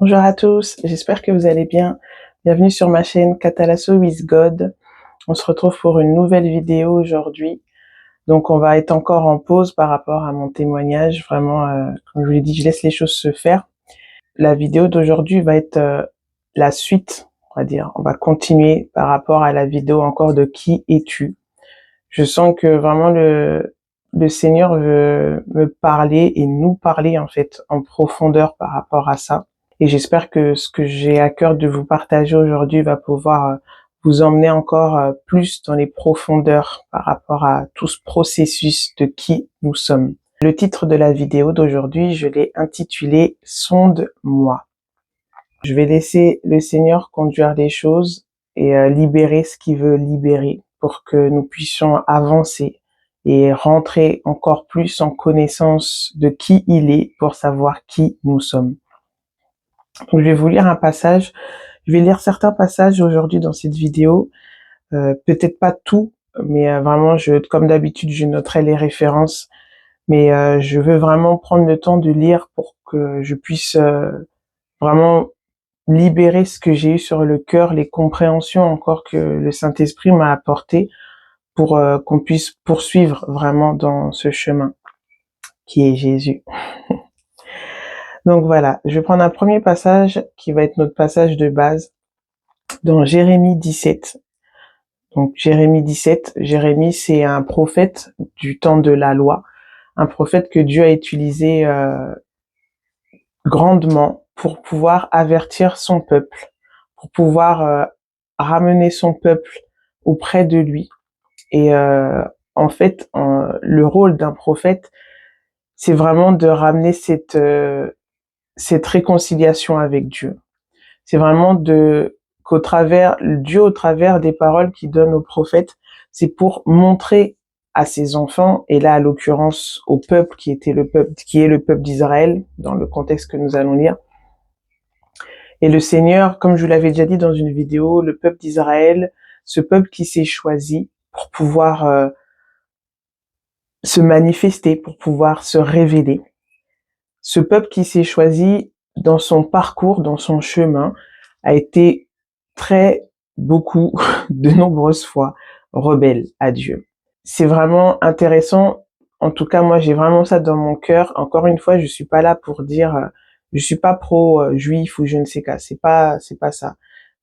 Bonjour à tous, j'espère que vous allez bien. Bienvenue sur ma chaîne Catalasso with God. On se retrouve pour une nouvelle vidéo aujourd'hui. Donc on va être encore en pause par rapport à mon témoignage. Vraiment, comme je vous l'ai dit, je laisse les choses se faire. La vidéo d'aujourd'hui va être la suite, on va dire. On va continuer par rapport à la vidéo encore de Qui es-tu? Je sens que vraiment le Seigneur veut me parler et nous parler en fait en profondeur par rapport à ça. Et j'espère que ce que j'ai à cœur de vous partager aujourd'hui va pouvoir vous emmener encore plus dans les profondeurs par rapport à tout ce processus de qui nous sommes. Le titre de la vidéo d'aujourd'hui, je l'ai intitulé « Sonde-moi ». Je vais laisser le Seigneur conduire les choses et libérer ce qu'il veut libérer pour que nous puissions avancer et rentrer encore plus en connaissance de qui il est pour savoir qui nous sommes. Donc, je vais vous lire un passage. Je vais lire certains passages aujourd'hui dans cette vidéo. Peut-être pas tout, mais vraiment, comme d'habitude, je noterai les références. Mais je veux vraiment prendre le temps de lire pour que je puisse vraiment libérer ce que j'ai eu sur le cœur, les compréhensions encore que le Saint-Esprit m'a apporté pour qu'on puisse poursuivre vraiment dans ce chemin qui est Jésus. Donc voilà, je vais prendre un premier passage qui va être notre passage de base dans Jérémie 17. Donc Jérémie 17, Jérémie c'est un prophète du temps de la loi, un prophète que Dieu a utilisé grandement pour pouvoir avertir son peuple, pour pouvoir ramener son peuple auprès de lui. Et en fait, le rôle d'un prophète, c'est vraiment de ramener cette réconciliation avec Dieu. C'est vraiment au travers des paroles qu'il donne aux prophètes, c'est pour montrer à ses enfants, et là, à l'occurrence, au peuple qui est le peuple d'Israël, dans le contexte que nous allons lire. Et le Seigneur, comme je vous l'avais déjà dit dans une vidéo, le peuple d'Israël, ce peuple qui s'est choisi pour pouvoir se manifester, pour pouvoir se révéler. Ce peuple qui s'est choisi dans son parcours, dans son chemin, a été beaucoup, de nombreuses fois, rebelle à Dieu. C'est vraiment intéressant. En tout cas, moi, j'ai vraiment ça dans mon cœur. Encore une fois, je suis pas là pour dire, je suis pas pro-juif ou je ne sais quoi. C'est pas ça.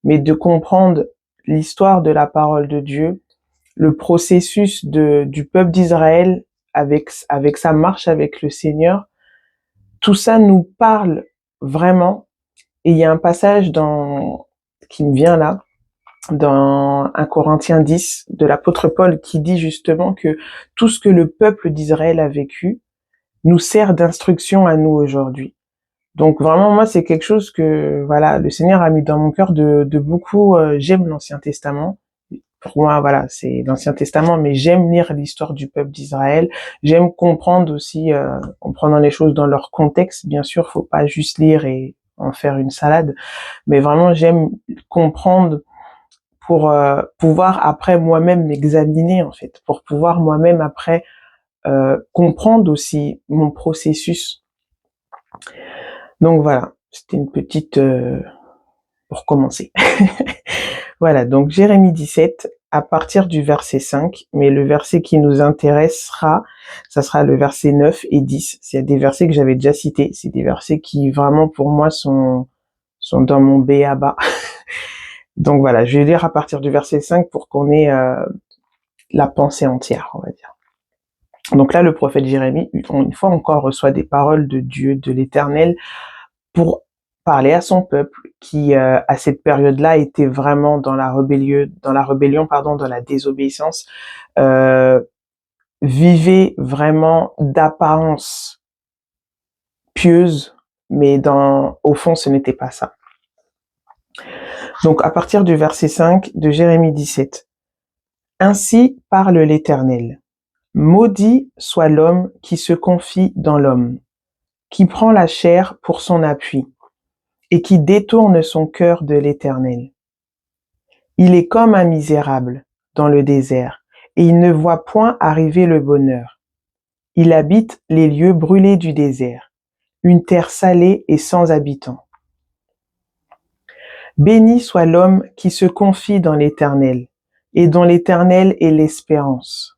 Mais de comprendre l'histoire de la parole de Dieu, le processus du peuple d'Israël avec sa marche avec le Seigneur, tout ça nous parle vraiment. Et il y a un passage qui me vient là, dans 1 Corinthiens 10, de l'apôtre Paul, qui dit justement que tout ce que le peuple d'Israël a vécu nous sert d'instruction à nous aujourd'hui. Donc vraiment, moi, c'est quelque chose que voilà, le Seigneur a mis dans mon cœur de beaucoup. J'aime l'Ancien Testament. Pour moi, voilà, c'est l'Ancien Testament, mais j'aime lire l'histoire du peuple d'Israël. J'aime comprendre aussi, en prenant les choses dans leur contexte. Bien sûr, faut pas juste lire et en faire une salade, mais vraiment, j'aime comprendre pour pouvoir après moi-même m'examiner, en fait, pour pouvoir moi-même après comprendre aussi mon processus. Donc voilà, c'était une petite pour commencer. Voilà, donc Jérémie 17, à partir du verset 5, mais le verset qui nous intéressera, ça sera le verset 9 et 10. C'est des versets que j'avais déjà cités, c'est des versets qui vraiment pour moi sont dans mon b.a.-ba. Donc voilà, je vais lire à partir du verset 5 pour qu'on ait la pensée entière, on va dire. Donc là, le prophète Jérémie, une fois encore, reçoit des paroles de Dieu, de l'Éternel, pour parler à son peuple qui, à cette période-là, était vraiment dans la rébellion, dans la désobéissance, vivait vraiment d'apparence pieuse, mais au fond, ce n'était pas ça. Donc, à partir du verset 5 de Jérémie 17. Ainsi parle l'Éternel. Maudit soit l'homme qui se confie dans l'homme, qui prend la chair pour son appui, et qui détourne son cœur de l'Éternel. Il est comme un misérable dans le désert, et il ne voit point arriver le bonheur. Il habite les lieux brûlés du désert, une terre salée et sans habitants. Béni soit l'homme qui se confie dans l'Éternel, et dont l'Éternel est l'espérance.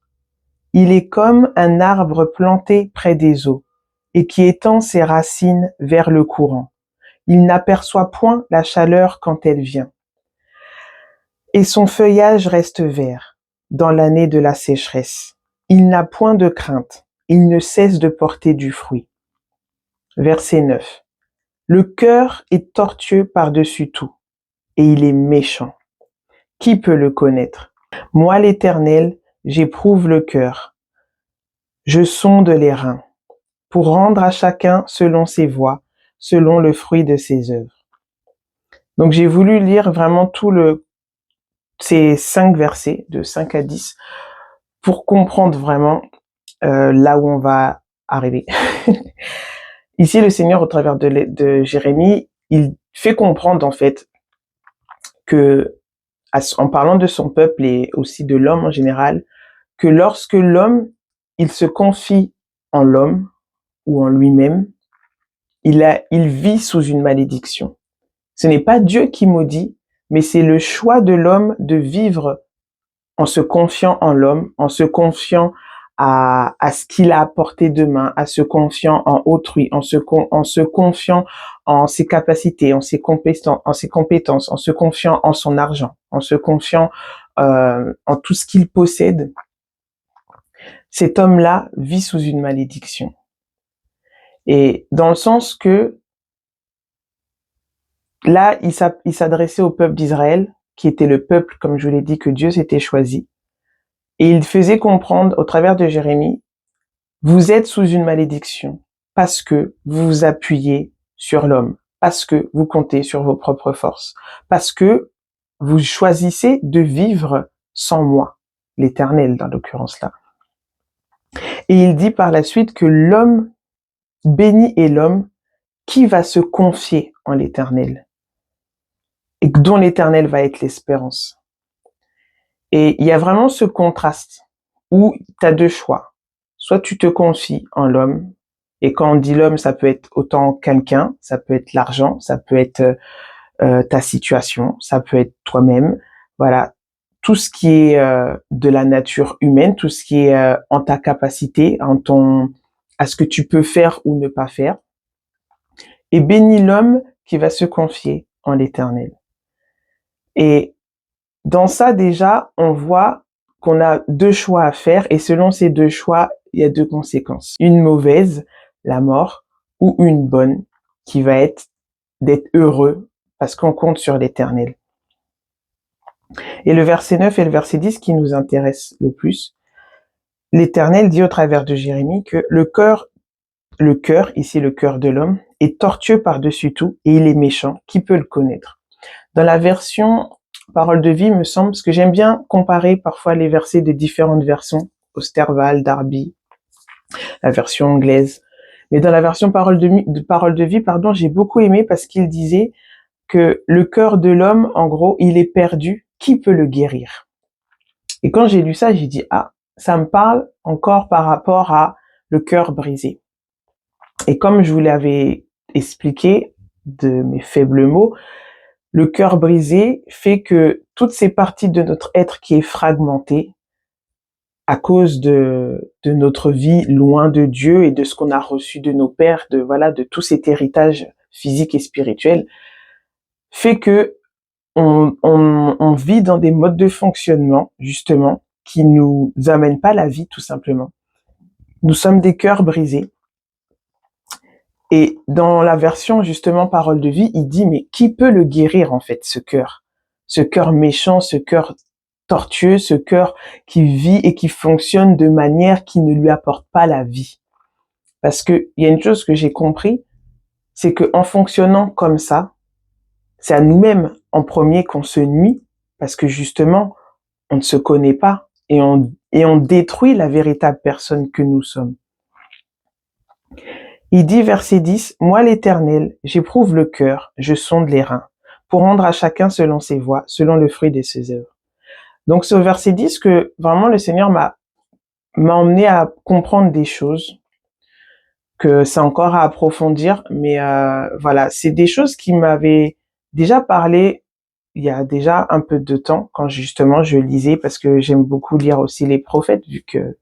Il est comme un arbre planté près des eaux, et qui étend ses racines vers le courant. Il n'aperçoit point la chaleur quand elle vient, et son feuillage reste vert dans l'année de la sécheresse. Il n'a point de crainte, il ne cesse de porter du fruit. Verset 9. Le cœur est tortueux par-dessus tout, et il est méchant. Qui peut le connaître? Moi, l'Éternel, j'éprouve le cœur. Je sonde les reins, pour rendre à chacun selon ses voies, selon le fruit de ses œuvres. Donc j'ai voulu lire vraiment ces 5 versets, de 5 à 10, pour comprendre vraiment là où on va arriver. Ici, le Seigneur, au travers de Jérémie, il fait comprendre en fait que, en parlant de son peuple et aussi de l'homme en général, que lorsque l'homme, il se confie en l'homme ou en lui-même, il vit sous une malédiction. Ce n'est pas Dieu qui maudit, mais c'est le choix de l'homme de vivre en se confiant en l'homme, en se confiant à ce qu'il a apporté de main, à se confiant en autrui, en se confiant en ses capacités, en ses compétences, en se confiant en son argent, en se confiant en tout ce qu'il possède. Cet homme-là vit sous une malédiction. Et dans le sens que là, il s'adressait au peuple d'Israël, qui était le peuple, comme je vous l'ai dit, que Dieu s'était choisi. Et il faisait comprendre, au travers de Jérémie, vous êtes sous une malédiction parce que vous vous appuyez sur l'homme, parce que vous comptez sur vos propres forces, parce que vous choisissez de vivre sans moi, l'Éternel dans l'occurrence là. Et il dit par la suite que l'homme, béni est l'homme qui va se confier en l'Éternel et dont l'Éternel va être l'espérance. Et il y a vraiment ce contraste où tu as 2 choix. Soit tu te confies en l'homme, et quand on dit l'homme, ça peut être autant quelqu'un, ça peut être l'argent, ça peut être ta situation, ça peut être toi-même. Voilà, tout ce qui est de la nature humaine, tout ce qui est en ta capacité, à ce que tu peux faire ou ne pas faire. Et béni l'homme qui va se confier en l'Éternel. Et dans ça, déjà, on voit qu'on a 2 choix à faire et selon ces 2 choix, il y a 2 conséquences. Une mauvaise, la mort, ou une bonne, qui va être d'être heureux parce qu'on compte sur l'Éternel. Et le verset 9 et le verset 10 qui nous intéressent le plus, l'Éternel dit au travers de Jérémie que le cœur, ici le cœur de l'homme, est tortueux par-dessus tout et il est méchant. Qui peut le connaître? Dans la version Parole de vie, me semble, parce que j'aime bien comparer parfois les versets de différentes versions, Osterwald, Darby, la version anglaise. Mais dans la version Parole de vie, j'ai beaucoup aimé parce qu'il disait que le cœur de l'homme, en gros, il est perdu. Qui peut le guérir? Et quand j'ai lu ça, j'ai dit, ah, ça me parle encore par rapport à le cœur brisé. Et comme je vous l'avais expliqué de mes faibles mots, le cœur brisé fait que toutes ces parties de notre être qui est fragmentée à cause de notre vie loin de Dieu et de ce qu'on a reçu de nos pères, de tout cet héritage physique et spirituel, fait que on vit dans des modes de fonctionnement, justement, qui nous amènent pas la vie, tout simplement. Nous sommes des cœurs brisés. Et dans la version, justement, Parole de vie, il dit, mais qui peut le guérir, en fait, ce cœur? Ce cœur méchant, ce cœur tortueux, ce cœur qui vit et qui fonctionne de manière qui ne lui apporte pas la vie. Parce que il y a une chose que j'ai compris, c'est que en fonctionnant comme ça, c'est à nous-mêmes en premier qu'on se nuit, parce que justement, on ne se connaît pas et on détruit la véritable personne que nous sommes. Il dit, verset 10, « Moi l'Éternel, j'éprouve le cœur, je sonde les reins, pour rendre à chacun selon ses voies, selon le fruit de ses œuvres. » Donc, c'est au verset 10 que vraiment le Seigneur m'a emmené à comprendre des choses, que c'est encore à approfondir, mais voilà, c'est des choses qui m'avaient déjà parlé il y a déjà un peu de temps, quand justement je lisais, parce que j'aime beaucoup lire aussi les prophètes, vu que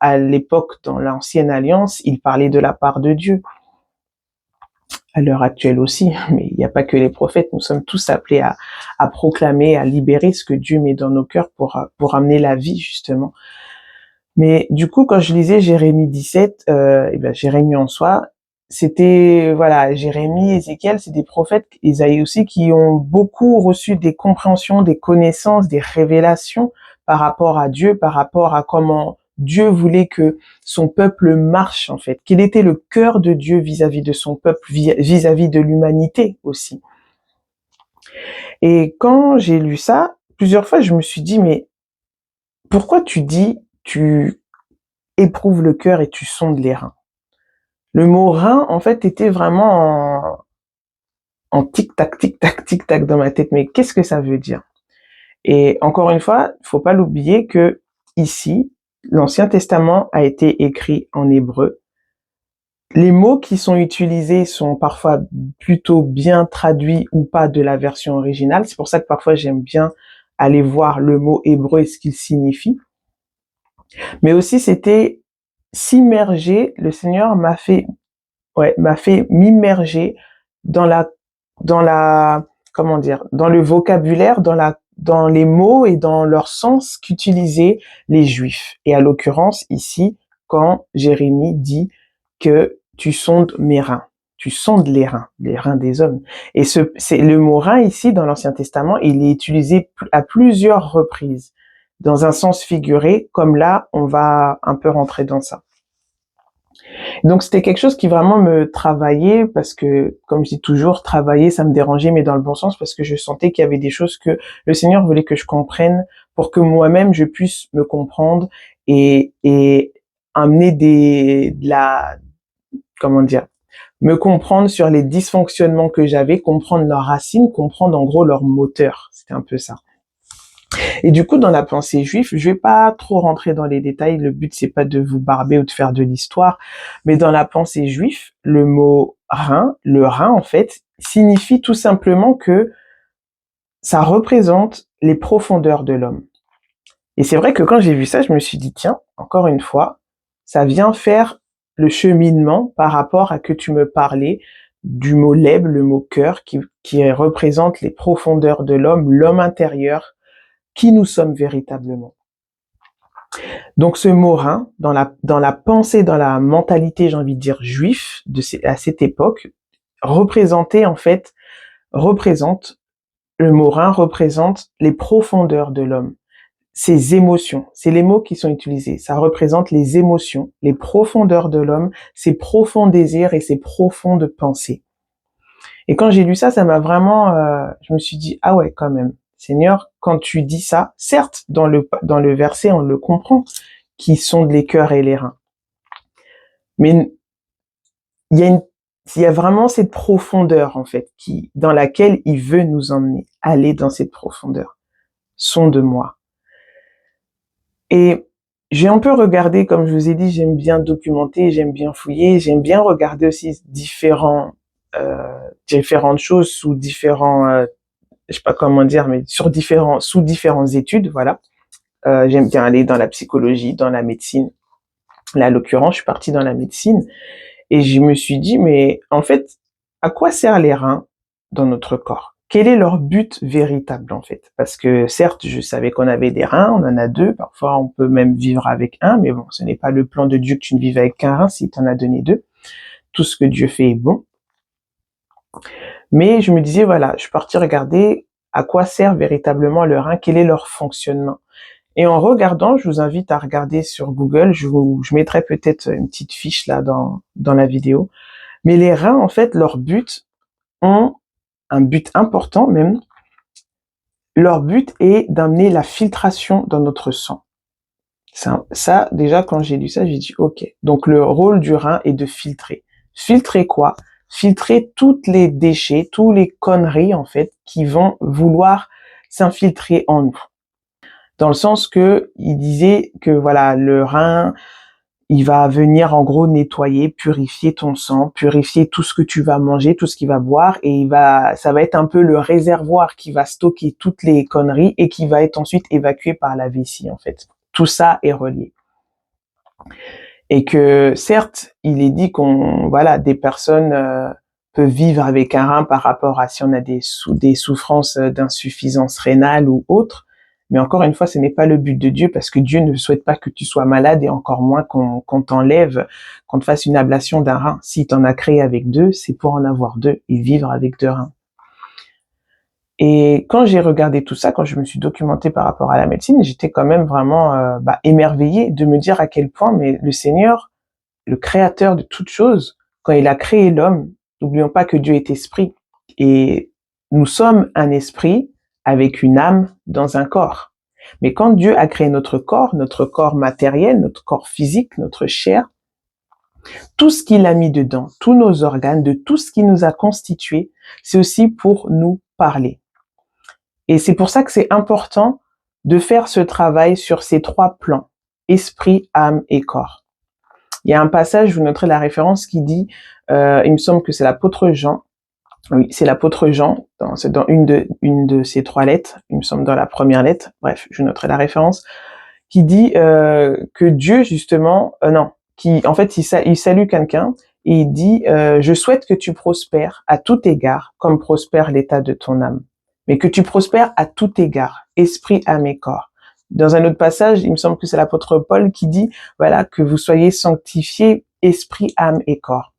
à l'époque, dans l'Ancienne Alliance, il parlait de la part de Dieu. À l'heure actuelle aussi, mais il n'y a pas que les prophètes, nous sommes tous appelés à proclamer, à libérer ce que Dieu met dans nos cœurs pour amener la vie, justement. Mais du coup, quand je lisais Jérémie 17, Jérémie en soi, c'était, voilà, Jérémie, Ézéchiel, c'est des prophètes, Isaïe aussi, qui ont beaucoup reçu des compréhensions, des connaissances, des révélations par rapport à Dieu, par rapport à comment Dieu voulait que son peuple marche, en fait. Quel était le cœur de Dieu vis-à-vis de son peuple, vis-à-vis de l'humanité aussi. Et quand j'ai lu ça, plusieurs fois, je me suis dit, mais pourquoi tu éprouves le cœur et tu sondes les reins? Le mot rein, en fait, était vraiment en tic-tac, tic-tac, tic-tac dans ma tête. Mais qu'est-ce que ça veut dire? Et encore une fois, faut pas l'oublier que ici, l'Ancien Testament a été écrit en hébreu. Les mots qui sont utilisés sont parfois plutôt bien traduits ou pas de la version originale. C'est pour ça que parfois j'aime bien aller voir le mot hébreu et ce qu'il signifie. Mais aussi, c'était s'immerger. Le Seigneur m'a fait m'immerger dans comment dire, dans le vocabulaire, dans les mots et dans leur sens qu'utilisaient les Juifs. Et à l'occurrence, ici, quand Jérémie dit que tu sondes mes reins. Tu sondes les reins des hommes. Et c'est le mot rein ici, dans l'Ancien Testament, il est utilisé à plusieurs reprises, dans un sens figuré, comme là, on va un peu rentrer dans ça. Donc c'était quelque chose qui vraiment me travaillait, parce que, comme je dis toujours, travailler, ça me dérangeait, mais dans le bon sens, parce que je sentais qu'il y avait des choses que le Seigneur voulait que je comprenne pour que moi-même je puisse me comprendre et amener comment dire, me comprendre sur les dysfonctionnements que j'avais, comprendre leurs racines, comprendre en gros leur moteur. C'était un peu ça. Et du coup, dans la pensée juive, je vais pas trop rentrer dans les détails, le but c'est pas de vous barber ou de faire de l'histoire, mais dans la pensée juive, le mot rein, le rein en fait, signifie tout simplement que ça représente les profondeurs de l'homme. Et c'est vrai que quand j'ai vu ça, je me suis dit, tiens, encore une fois, ça vient faire le cheminement par rapport à que tu me parlais du mot leb, le mot cœur, qui représente les profondeurs de l'homme intérieur, qui nous sommes véritablement. Donc ce mot rein, dans la pensée, dans la mentalité, j'ai envie de dire juif à cette époque, représente le mot rein représente les profondeurs de l'homme, ses émotions. C'est les mots qui sont utilisés. Ça représente les émotions, les profondeurs de l'homme, ses profonds désirs et ses profondes pensées. Et quand j'ai lu ça, ça m'a vraiment, je me suis dit, ah ouais, quand même. Seigneur, quand tu dis ça, certes, dans le verset, on le comprend, qui sondent les cœurs et les reins. Mais il y a vraiment cette profondeur, en fait, dans laquelle il veut nous emmener. Aller dans cette profondeur. Sonde-moi. Et j'ai un peu regardé, comme je vous ai dit, j'aime bien documenter, j'aime bien fouiller, j'aime bien regarder aussi différentes choses sous différents, je sais pas comment dire, mais sous différentes études, voilà. J'aime bien aller dans la psychologie, dans la médecine. Là, à l'occurrence, je suis partie dans la médecine et je me suis dit, mais en fait, à quoi servent les reins dans notre corps? Quel est leur but véritable, en fait? Parce que certes, je savais qu'on avait des reins, on en a deux, parfois on peut même vivre avec un, mais bon, ce n'est pas le plan de Dieu que tu ne vives avec qu'un rein s'il t'en a donné deux. Tout ce que Dieu fait est bon. Mais je me disais, voilà, je suis partie regarder à quoi sert véritablement le rein, quel est leur fonctionnement. Et en regardant, je vous invite à regarder sur Google, je mettrai peut-être une petite fiche là dans la vidéo. Mais les reins, en fait, leur but ont un but important même. Leur but est d'amener la filtration dans notre sang. Ça, déjà, quand j'ai lu ça, j'ai dit, ok. Donc, le rôle du rein est de filtrer. Filtrer quoi? Filtrer toutes les déchets, tous les conneries, en fait, qui vont vouloir s'infiltrer en nous. Dans le sens que il disait que voilà, le rein, il va venir en gros nettoyer, purifier ton sang, purifier tout ce que tu vas manger, tout ce qu'il va boire, et ça va être un peu le réservoir qui va stocker toutes les conneries et qui va être ensuite évacué par la vessie en fait. Tout ça est relié. Et que certes, il est dit des personnes peuvent vivre avec un rein par rapport à si on a des souffrances d'insuffisance rénale ou autre. Mais encore une fois, ce n'est pas le but de Dieu, parce que Dieu ne souhaite pas que tu sois malade, et encore moins qu'on t'enlève, qu'on te fasse une ablation d'un rein. S'il t'en a créé avec 2, c'est pour en avoir 2 et vivre avec 2 reins. Et quand j'ai regardé tout ça, quand je me suis documentée par rapport à la médecine, j'étais quand même vraiment émerveillée de me dire à quel point mais le Seigneur, le créateur de toutes choses, quand il a créé l'homme, n'oublions pas que Dieu est esprit, et nous sommes un esprit avec une âme dans un corps. Mais quand Dieu a créé notre corps matériel, notre corps physique, notre chair, tout ce qu'il a mis dedans, tous nos organes, de tout ce qui nous a constitués, c'est aussi pour nous parler. Et c'est pour ça que c'est important de faire ce travail sur ces 3 plans, esprit, âme et corps. Il y a un passage, vous noterez la référence, qui dit, il me semble que c'est l'apôtre Jean. Oui, c'est l'apôtre Jean, c'est dans une de ces 3 lettres, il me semble dans la première lettre, bref, je noterai la référence, qui dit que Dieu, justement, il salue quelqu'un, et il dit, je souhaite que tu prospères à tout égard, comme prospère l'état de ton âme. Mais que tu prospères à tout égard, esprit, âme et corps. Dans un autre passage, il me semble que c'est l'apôtre Paul qui dit, que vous soyez sanctifiés, esprit, âme et corps.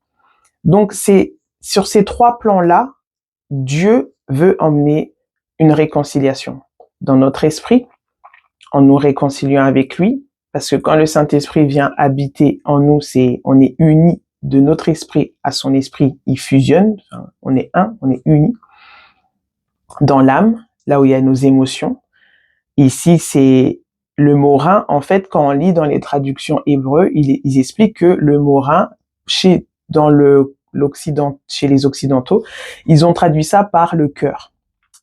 Donc c'est sur ces 3 plans-là, Dieu veut emmener une réconciliation dans notre esprit, en nous réconciliant avec lui, parce que quand le Saint-Esprit vient habiter en nous, on est unis de notre esprit à son esprit, il fusionne, on est un, on est unis. Dans l'âme, là où il y a nos émotions. Ici, c'est le mot rein. En fait, quand on lit dans les traductions hébreux, ils expliquent que le mot rein, chez les Occidentaux, ils ont traduit ça par le cœur.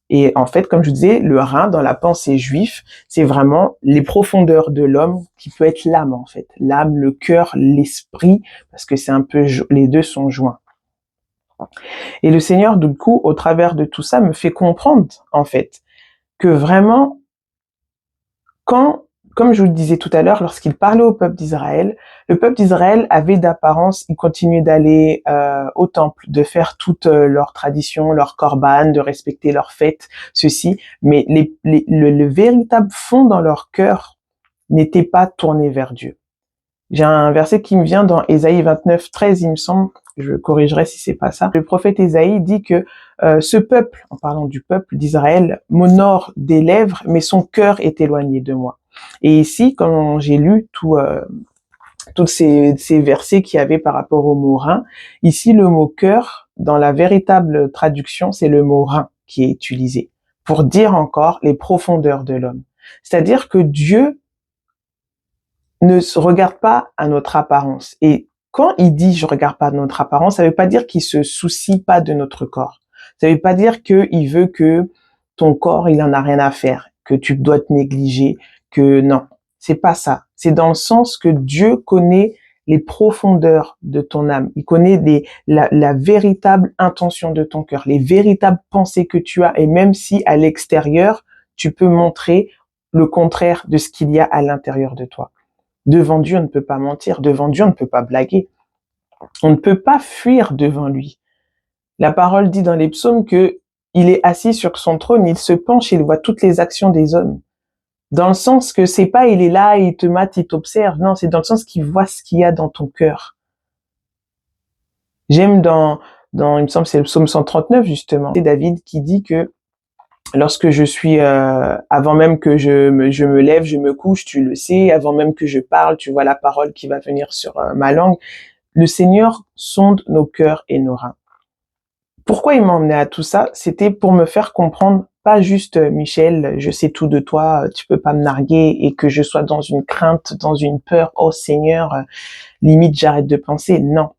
Et en fait, comme je disais, le rein, dans la pensée juive, c'est vraiment les profondeurs de l'homme, qui peut être l'âme, en fait. L'âme, le cœur, l'esprit, parce que c'est un peu, les deux sont joints. Et le Seigneur, du coup, au travers de tout ça, me fait comprendre, en fait, que vraiment, comme je vous le disais tout à l'heure, lorsqu'il parlait au peuple d'Israël, le peuple d'Israël avait d'apparence, il continuait d'aller au temple, de faire toutes leurs traditions, leurs korban, de respecter leurs fêtes, ceci, mais le véritable fond dans leur cœur n'était pas tourné vers Dieu. J'ai un verset qui me vient dans Ésaïe 29, 13, il me semble, je corrigerai si c'est pas ça. Le prophète Ésaïe dit que ce peuple, en parlant du peuple d'Israël, m'honore des lèvres, mais son cœur est éloigné de moi. Et ici, quand j'ai lu tous ces versets qu'il y avait par rapport au mot rein, ici le mot cœur, dans la véritable traduction, c'est le mot rein qui est utilisé pour dire encore les profondeurs de l'homme. C'est-à-dire que Dieu ne se regarde pas à notre apparence. Et quand il dit je regarde pas notre apparence, ça veut pas dire qu'il se soucie pas de notre corps. Ça veut pas dire qu'il veut que ton corps, il en a rien à faire, que tu dois te négliger, que non. C'est pas ça. C'est dans le sens que Dieu connaît les profondeurs de ton âme. Il connaît la véritable intention de ton cœur, les véritables pensées que tu as. Et même si à l'extérieur, tu peux montrer le contraire de ce qu'il y a à l'intérieur de toi. Devant Dieu, on ne peut pas mentir. Devant Dieu, on ne peut pas blaguer. On ne peut pas fuir devant lui. La parole dit dans les psaumes que il est assis sur son trône, il se penche et il voit toutes les actions des hommes. Dans le sens que c'est pas il est là, il te mate, il t'observe. Non, c'est dans le sens qu'il voit ce qu'il y a dans ton cœur. J'aime il me semble c'est le psaume 139 justement. C'est David qui dit que lorsque je suis, avant même que je me lève, je me couche, tu le sais, avant même que je parle, tu vois la parole qui va venir sur ma langue. Le Seigneur sonde nos cœurs et nos reins. Pourquoi il m'a emmené à tout ça? C'était pour me faire comprendre, pas juste Michel, je sais tout de toi, tu peux pas me narguer, et que je sois dans une crainte, dans une peur, oh Seigneur, limite j'arrête de penser. Non.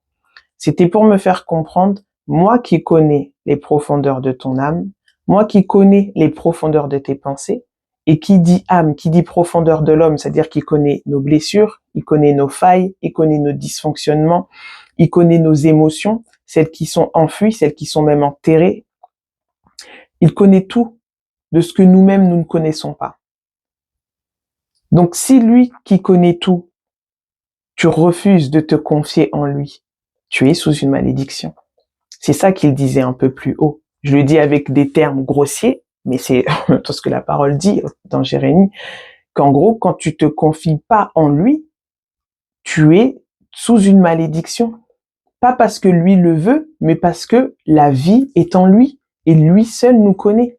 C'était pour me faire comprendre, moi qui connais les profondeurs de ton âme, moi qui connais les profondeurs de tes pensées, Et qui dit âme, qui dit profondeur de l'homme, c'est-à-dire qu'il connaît nos blessures, il connaît nos failles, il connaît nos dysfonctionnements, il connaît nos émotions, celles qui sont enfuies, celles qui sont même enterrées. Il connaît tout de ce que nous-mêmes nous ne connaissons pas. Donc si lui qui connaît tout, tu refuses de te confier en lui, tu es sous une malédiction. C'est ça qu'il disait un peu plus haut. Je le dis avec des termes grossiers, mais c'est tout ce que la parole dit dans Jérémie, qu'en gros, quand tu te confies pas en lui, tu es sous une malédiction. Pas parce que lui le veut, mais parce que la vie est en lui et lui seul nous connaît.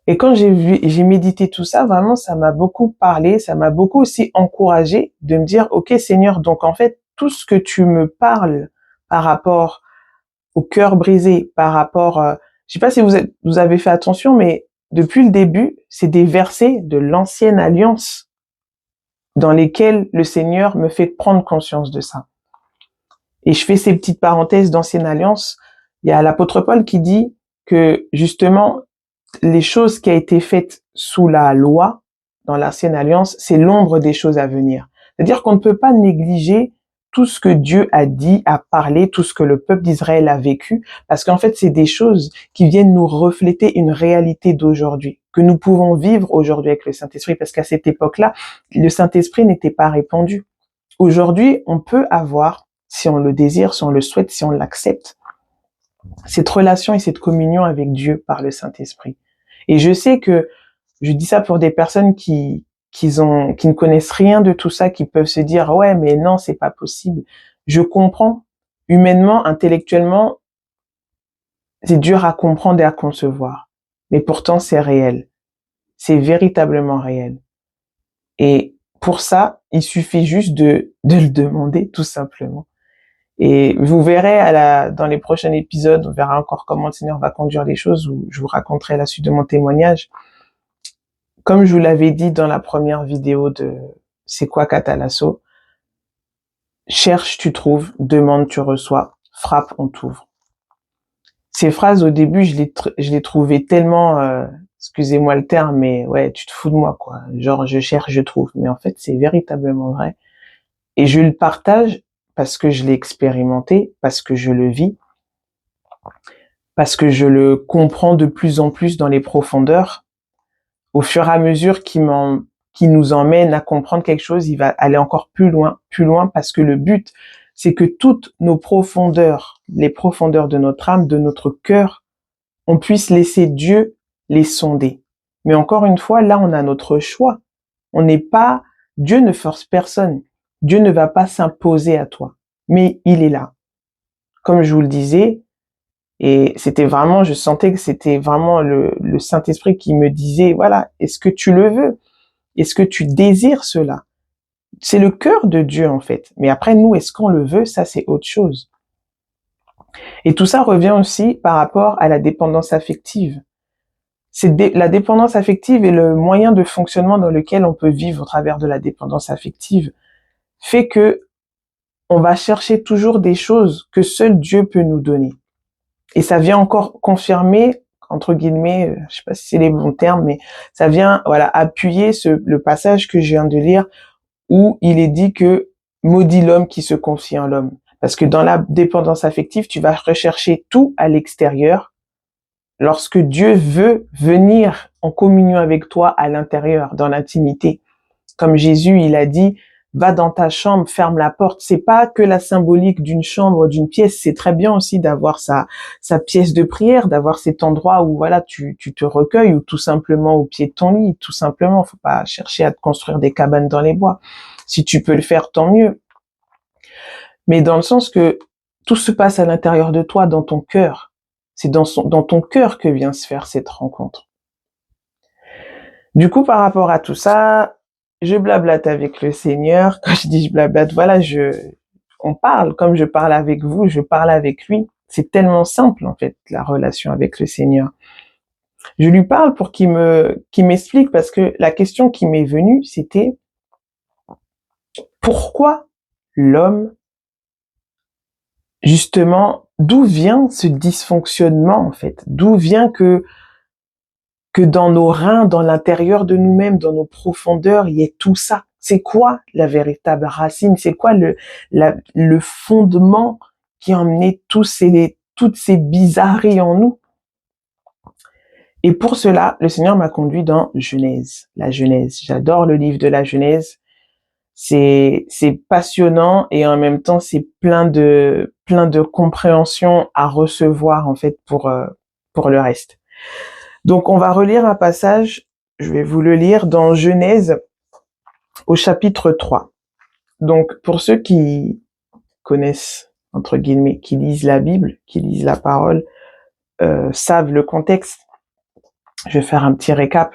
Et quand j'ai médité tout ça, vraiment, ça m'a beaucoup parlé, ça m'a beaucoup aussi encouragé de me dire, OK, Seigneur, donc en fait, tout ce que tu me parles par rapport au cœur brisé, par rapport, je sais pas si vous avez fait attention, mais depuis le début, c'est des versets de l'ancienne alliance dans lesquels le Seigneur me fait prendre conscience de ça. Et je fais ces petites parenthèses d'ancienne alliance. Il y a l'apôtre Paul qui dit que justement, les choses qui a été faites sous la loi dans l'ancienne alliance, c'est l'ombre des choses à venir. C'est-à-dire qu'on ne peut pas négliger tout ce que Dieu a dit, a parlé, tout ce que le peuple d'Israël a vécu, parce qu'en fait, c'est des choses qui viennent nous refléter une réalité d'aujourd'hui, que nous pouvons vivre aujourd'hui avec le Saint-Esprit, parce qu'à cette époque-là, le Saint-Esprit n'était pas répandu. Aujourd'hui, on peut avoir, si on le désire, si on le souhaite, si on l'accepte, cette relation et cette communion avec Dieu par le Saint-Esprit. Et je sais que, je dis ça pour des personnes qui ne connaissent rien de tout ça, qui peuvent se dire, ouais, mais non, c'est pas possible. Je comprends. Humainement, intellectuellement, c'est dur à comprendre et à concevoir. Mais pourtant, c'est réel. C'est véritablement réel. Et pour ça, il suffit juste de le demander, tout simplement. Et vous verrez dans les prochains épisodes, on verra encore comment le Seigneur va conduire les choses, où je vous raconterai la suite de mon témoignage. Comme je vous l'avais dit dans la première vidéo de C'est quoi Catalasso, cherche, tu trouves, demande, tu reçois, frappe, on t'ouvre. Ces phrases, au début, je les trouvais tellement, excusez-moi le terme, mais ouais, tu te fous de moi, quoi. Genre, je cherche, je trouve. Mais en fait, c'est véritablement vrai. Et je le partage parce que je l'ai expérimenté, parce que je le vis, parce que je le comprends de plus en plus dans les profondeurs. Au fur et à mesure qui nous emmène à comprendre quelque chose, il va aller encore plus loin, parce que le but, c'est que toutes nos profondeurs, les profondeurs de notre âme, de notre cœur, on puisse laisser Dieu les sonder. Mais encore une fois, là, on a notre choix. Dieu ne force personne. Dieu ne va pas s'imposer à toi. Mais il est là. Comme je vous le disais, et c'était vraiment, je sentais que c'était vraiment le Saint-Esprit qui me disait, voilà, est-ce que tu le veux? Est-ce que tu désires cela? C'est le cœur de Dieu, en fait. Mais après, nous, est-ce qu'on le veut? Ça, c'est autre chose. Et tout ça revient aussi par rapport à la dépendance affective. La dépendance affective est le moyen de fonctionnement dans lequel on peut vivre au travers de la dépendance affective, fait que on va chercher toujours des choses que seul Dieu peut nous donner. Et ça vient encore confirmer, entre guillemets, je sais pas si c'est les bons termes, mais ça vient, voilà, appuyer le passage que je viens de lire où il est dit que maudit l'homme qui se confie en l'homme. Parce que dans la dépendance affective, tu vas rechercher tout à l'extérieur, lorsque Dieu veut venir en communion avec toi à l'intérieur, dans l'intimité. Comme Jésus, il a dit, va dans ta chambre, ferme la porte. C'est pas que la symbolique d'une chambre, d'une pièce. C'est très bien aussi d'avoir sa pièce de prière, d'avoir cet endroit où voilà, tu te recueilles, ou tout simplement au pied de ton lit, tout simplement. Faut pas chercher à te construire des cabanes dans les bois. Si tu peux le faire, tant mieux. Mais dans le sens que tout se passe à l'intérieur de toi, dans ton cœur. C'est dans ton cœur que vient se faire cette rencontre. Du coup, par rapport à tout ça, je blablate avec le Seigneur. Quand je dis je blablate, voilà, on parle comme je parle avec vous, je parle avec lui. C'est tellement simple, en fait, la relation avec le Seigneur. Je lui parle pour qu'il m'explique, parce que la question qui m'est venue, c'était pourquoi l'homme, justement, d'où vient ce dysfonctionnement, en fait? D'où vient que que dans nos reins, dans l'intérieur de nous-mêmes, dans nos profondeurs, il y ait tout ça. C'est quoi la véritable racine? C'est quoi le fondement qui a emmené toutes ces bizarreries en nous? Et pour cela, le Seigneur m'a conduit dans Genèse, la Genèse. J'adore le livre de la Genèse. C'est passionnant et en même temps, c'est plein de compréhension à recevoir, en fait, pour le reste. Donc, on va relire un passage, je vais vous le lire, dans Genèse, au chapitre 3. Donc, pour ceux qui connaissent, entre guillemets, qui lisent la Bible, qui lisent la parole, savent le contexte. Je vais faire un petit récap,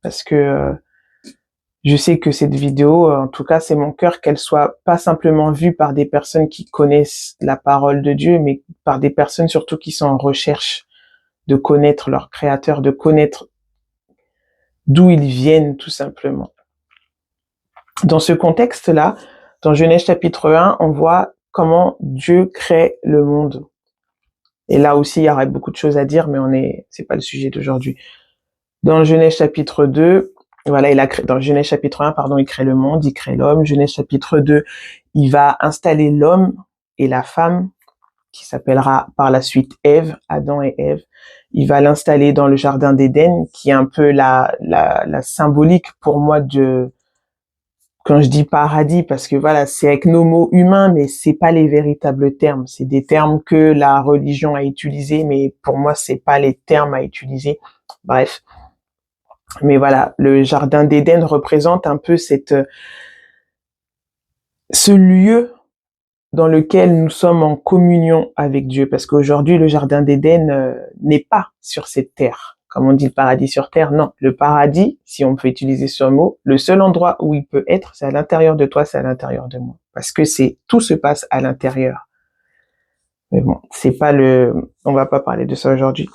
parce que je sais que cette vidéo, en tout cas, c'est mon cœur qu'elle soit pas simplement vue par des personnes qui connaissent la parole de Dieu, mais par des personnes surtout qui sont en recherche de connaître leur Créateur, de connaître d'où ils viennent, tout simplement. Dans ce contexte-là, dans Genèse chapitre 1, on voit comment Dieu crée le monde. Et là aussi, il y aurait beaucoup de choses à dire, mais c'est pas le sujet d'aujourd'hui. Dans Genèse chapitre 2, voilà, dans Genèse chapitre 1, pardon, il crée le monde, il crée l'homme. Genèse chapitre 2, il va installer l'homme et la femme, qui s'appellera par la suite Ève, Adam et Ève. Il va l'installer dans le jardin d'Éden, qui est un peu la symbolique pour moi quand je dis paradis, parce que voilà, c'est avec nos mots humains, mais c'est pas les véritables termes. C'est des termes que la religion a utilisés, mais pour moi, c'est pas les termes à utiliser. Bref. Mais voilà, le jardin d'Éden représente un peu ce lieu dans lequel nous sommes en communion avec Dieu, parce qu'aujourd'hui, le jardin d'Éden n'est pas sur cette terre. Comme on dit le paradis sur terre, non. Le paradis, si on peut utiliser ce mot, le seul endroit où il peut être, c'est à l'intérieur de toi, c'est à l'intérieur de moi. Parce que tout se passe à l'intérieur. Mais bon, on va pas parler de ça aujourd'hui.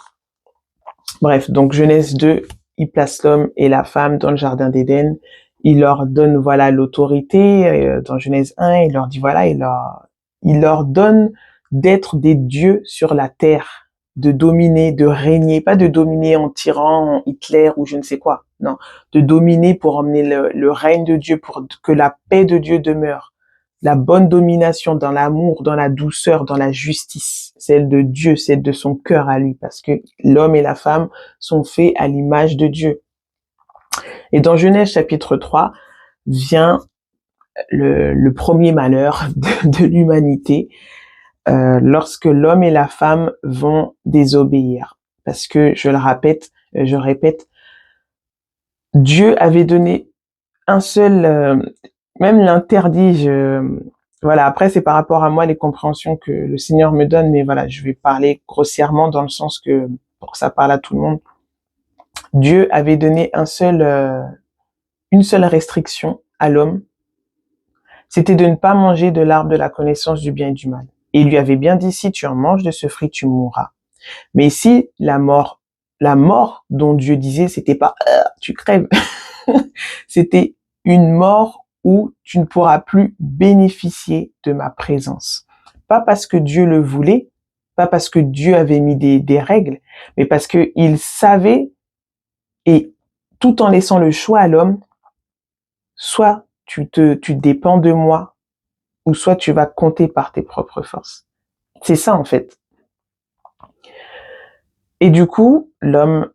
Bref, donc Genèse 2, il place l'homme et la femme dans le jardin d'Éden. Il leur donne, voilà, l'autorité. Dans Genèse 1, il leur dit, voilà, il leur donne d'être des dieux sur la terre, de dominer, de régner, pas de dominer en tyran, en Hitler ou je ne sais quoi, non, de dominer pour emmener le règne de Dieu, pour que la paix de Dieu demeure, la bonne domination dans l'amour, dans la douceur, dans la justice, celle de Dieu, celle de son cœur à lui, parce que l'homme et la femme sont faits à l'image de Dieu. Et dans Genèse chapitre 3 vient le premier malheur de l'humanité, lorsque l'homme et la femme vont désobéir. Parce que, je répète, Dieu avait donné un seul, même l'interdit, voilà, après c'est par rapport à moi les compréhensions que le Seigneur me donne, mais voilà, je vais parler grossièrement dans le sens que, pour que ça parle à tout le monde. Dieu avait donné une seule restriction à l'homme, c'était de ne pas manger de l'arbre de la connaissance du bien et du mal. Et il lui avait bien dit, si tu en manges de ce fruit, tu mourras. Mais ici, la mort dont Dieu disait, c'était pas tu crèves. C'était une mort où tu ne pourras plus bénéficier de ma présence. Pas parce que Dieu le voulait, pas parce que Dieu avait mis des règles, mais parce que il savait, et tout en laissant le choix à l'homme, soit tu dépends de moi, ou soit tu vas compter par tes propres forces. C'est ça, en fait. Et du coup, l'homme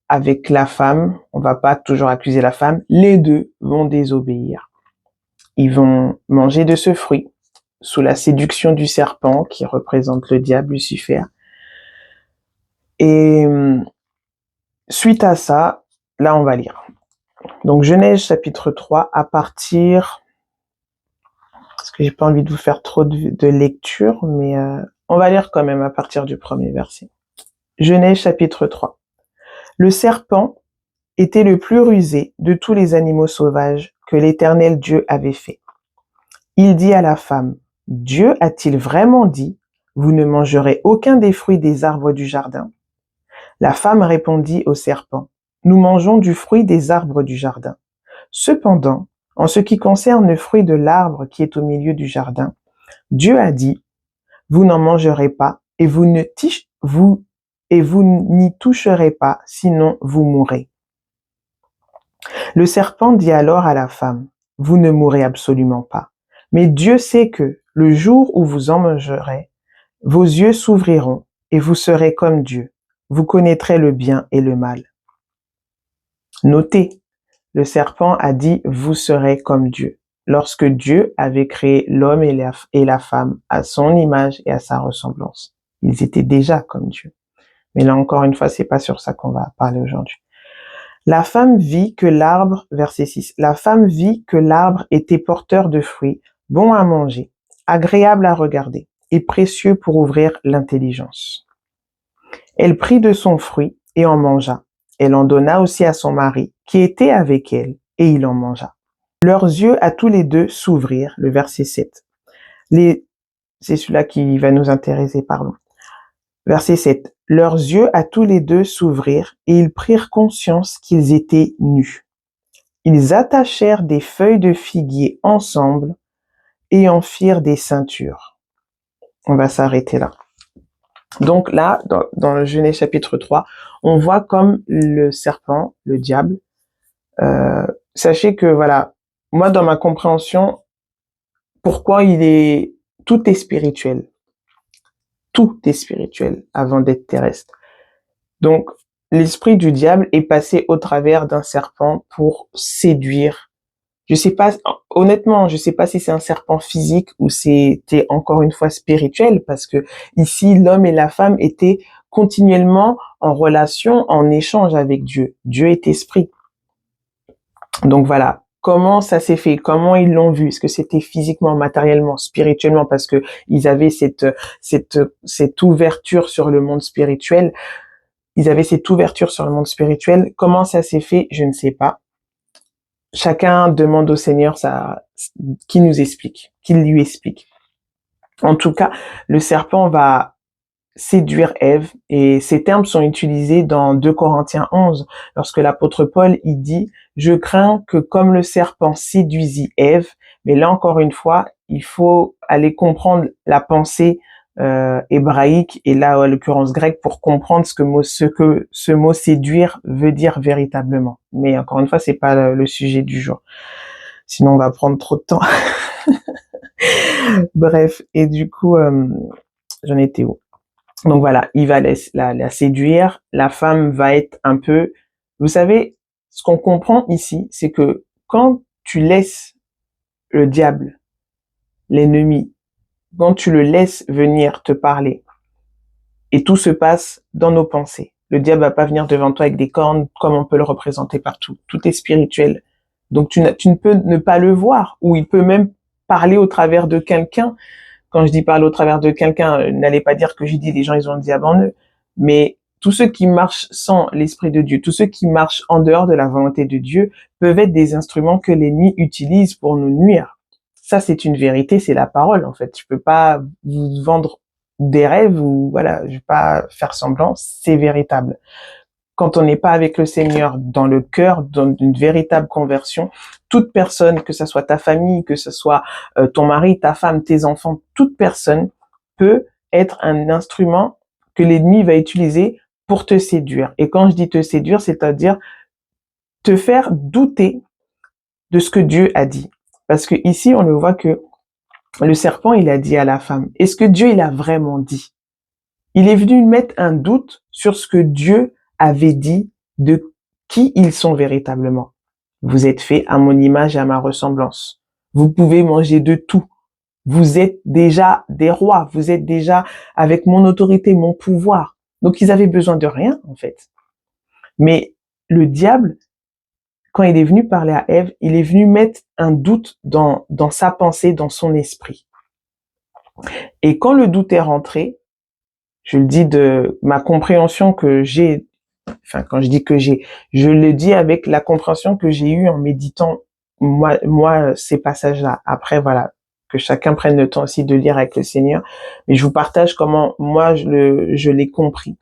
avec la femme, on va pas toujours accuser la femme, les deux vont désobéir. Ils vont manger de ce fruit, sous la séduction du serpent, qui représente le diable, Lucifer. Et suite à ça, là on va lire. Donc Genèse chapitre 3, à partir... Parce que j'ai pas envie de vous faire trop de lecture, mais on va lire quand même à partir du premier verset. Genèse chapitre 3. Le serpent était le plus rusé de tous les animaux sauvages que l'Éternel Dieu avait fait. Il dit à la femme, « Dieu a-t-il vraiment dit, vous ne mangerez aucun des fruits des arbres du jardin ?» La femme répondit au serpent, « Nous mangeons du fruit des arbres du jardin. Cependant, en ce qui concerne le fruit de l'arbre qui est au milieu du jardin, Dieu a dit, vous n'en mangerez pas et vous et vous n'y toucherez pas, sinon vous mourrez. Le serpent dit alors à la femme, vous ne mourrez absolument pas. Mais Dieu sait que, le jour où vous en mangerez, vos yeux s'ouvriront et vous serez comme Dieu. Vous connaîtrez le bien et le mal. Notez, le serpent a dit vous serez comme Dieu. Lorsque Dieu avait créé l'homme et la femme à son image et à sa ressemblance. Ils étaient déjà comme Dieu. Mais là encore une fois, c'est pas sur ça qu'on va parler aujourd'hui. La femme vit que l'arbre, verset 6, la femme vit que l'arbre était porteur de fruits, bon à manger, agréable à regarder et précieux pour ouvrir l'intelligence. Elle prit de son fruit et en mangea. Elle en donna aussi à son mari, qui était avec elle, et il en mangea. Leurs yeux à tous les deux s'ouvrirent, le verset 7. C'est celui-là qui va nous intéresser, pardon. Verset 7. Leurs yeux à tous les deux s'ouvrirent, et ils prirent conscience qu'ils étaient nus. Ils attachèrent des feuilles de figuier ensemble, et en firent des ceintures. On va s'arrêter là. Donc là, dans le Genèse chapitre 3, on voit comme le serpent, le diable, sachez que voilà, moi dans ma compréhension, pourquoi tout est spirituel. Tout est spirituel avant d'être terrestre. Donc, l'esprit du diable est passé au travers d'un serpent pour séduire. Je sais pas, honnêtement, je sais pas si c'est un serpent physique ou c'était encore une fois spirituel, parce que ici, l'homme et la femme étaient continuellement en relation, en échange avec Dieu. Dieu est esprit. Donc voilà. Comment ça s'est fait? Comment ils l'ont vu? Est-ce que c'était physiquement, matériellement, spirituellement? Parce que ils avaient cette ouverture sur le monde spirituel. Ils avaient cette ouverture sur le monde spirituel. Comment ça s'est fait? Je ne sais pas. Chacun demande au Seigneur qu'il nous explique, qu'il lui explique. En tout cas, le serpent va séduire Ève, et ces termes sont utilisés dans 2 Corinthiens 11, lorsque l'apôtre Paul il dit « Je crains que comme le serpent séduisit Ève », mais là encore une fois, il faut aller comprendre la pensée hébraïque et là en l'occurrence grecque pour comprendre ce que ce mot séduire veut dire véritablement. Mais encore une fois, c'est pas le sujet du jour. Sinon, on va prendre trop de temps. Bref, et du coup, j'en étais où? Donc voilà, il va la séduire. La femme va être un peu... Vous savez, ce qu'on comprend ici, c'est que quand tu laisses le diable, l'ennemi, quand tu le laisses venir te parler, et tout se passe dans nos pensées. Le diable va pas venir devant toi avec des cornes comme on peut le représenter partout. Tout est spirituel. Donc tu ne peux ne pas le voir, ou il peut même parler au travers de quelqu'un. Quand je dis parler au travers de quelqu'un, n'allez pas dire que j'ai dit les gens ils ont le diable en eux. Mais tous ceux qui marchent sans l'Esprit de Dieu, tous ceux qui marchent en dehors de la volonté de Dieu peuvent être des instruments que l'ennemi utilise pour nous nuire. Ça, c'est une vérité, c'est la parole en fait. Je peux pas vous vendre des rêves ou voilà, je vais pas faire semblant, c'est véritable. Quand on n'est pas avec le Seigneur dans le cœur, dans une véritable conversion, toute personne, que ce soit ta famille, que ce soit ton mari, ta femme, tes enfants, toute personne peut être un instrument que l'ennemi va utiliser pour te séduire. Et quand je dis te séduire, c'est-à-dire te faire douter de ce que Dieu a dit. Parce que ici, on le voit que le serpent, il a dit à la femme, est-ce que Dieu, il a vraiment dit? Il est venu mettre un doute sur ce que Dieu avait dit de qui ils sont véritablement. Vous êtes faits à mon image et à ma ressemblance. Vous pouvez manger de tout. Vous êtes déjà des rois. Vous êtes déjà avec mon autorité, mon pouvoir. Donc ils avaient besoin de rien, en fait. Mais le diable, quand il est venu parler à Ève, il est venu mettre un doute dans sa pensée, dans son esprit. Et quand le doute est rentré, je le dis de ma compréhension que j'ai, enfin quand je dis que j'ai, je le dis avec la compréhension que j'ai eue en méditant moi ces passages-là. Après voilà, que chacun prenne le temps aussi de lire avec le Seigneur, mais je vous partage comment moi je l'ai compris,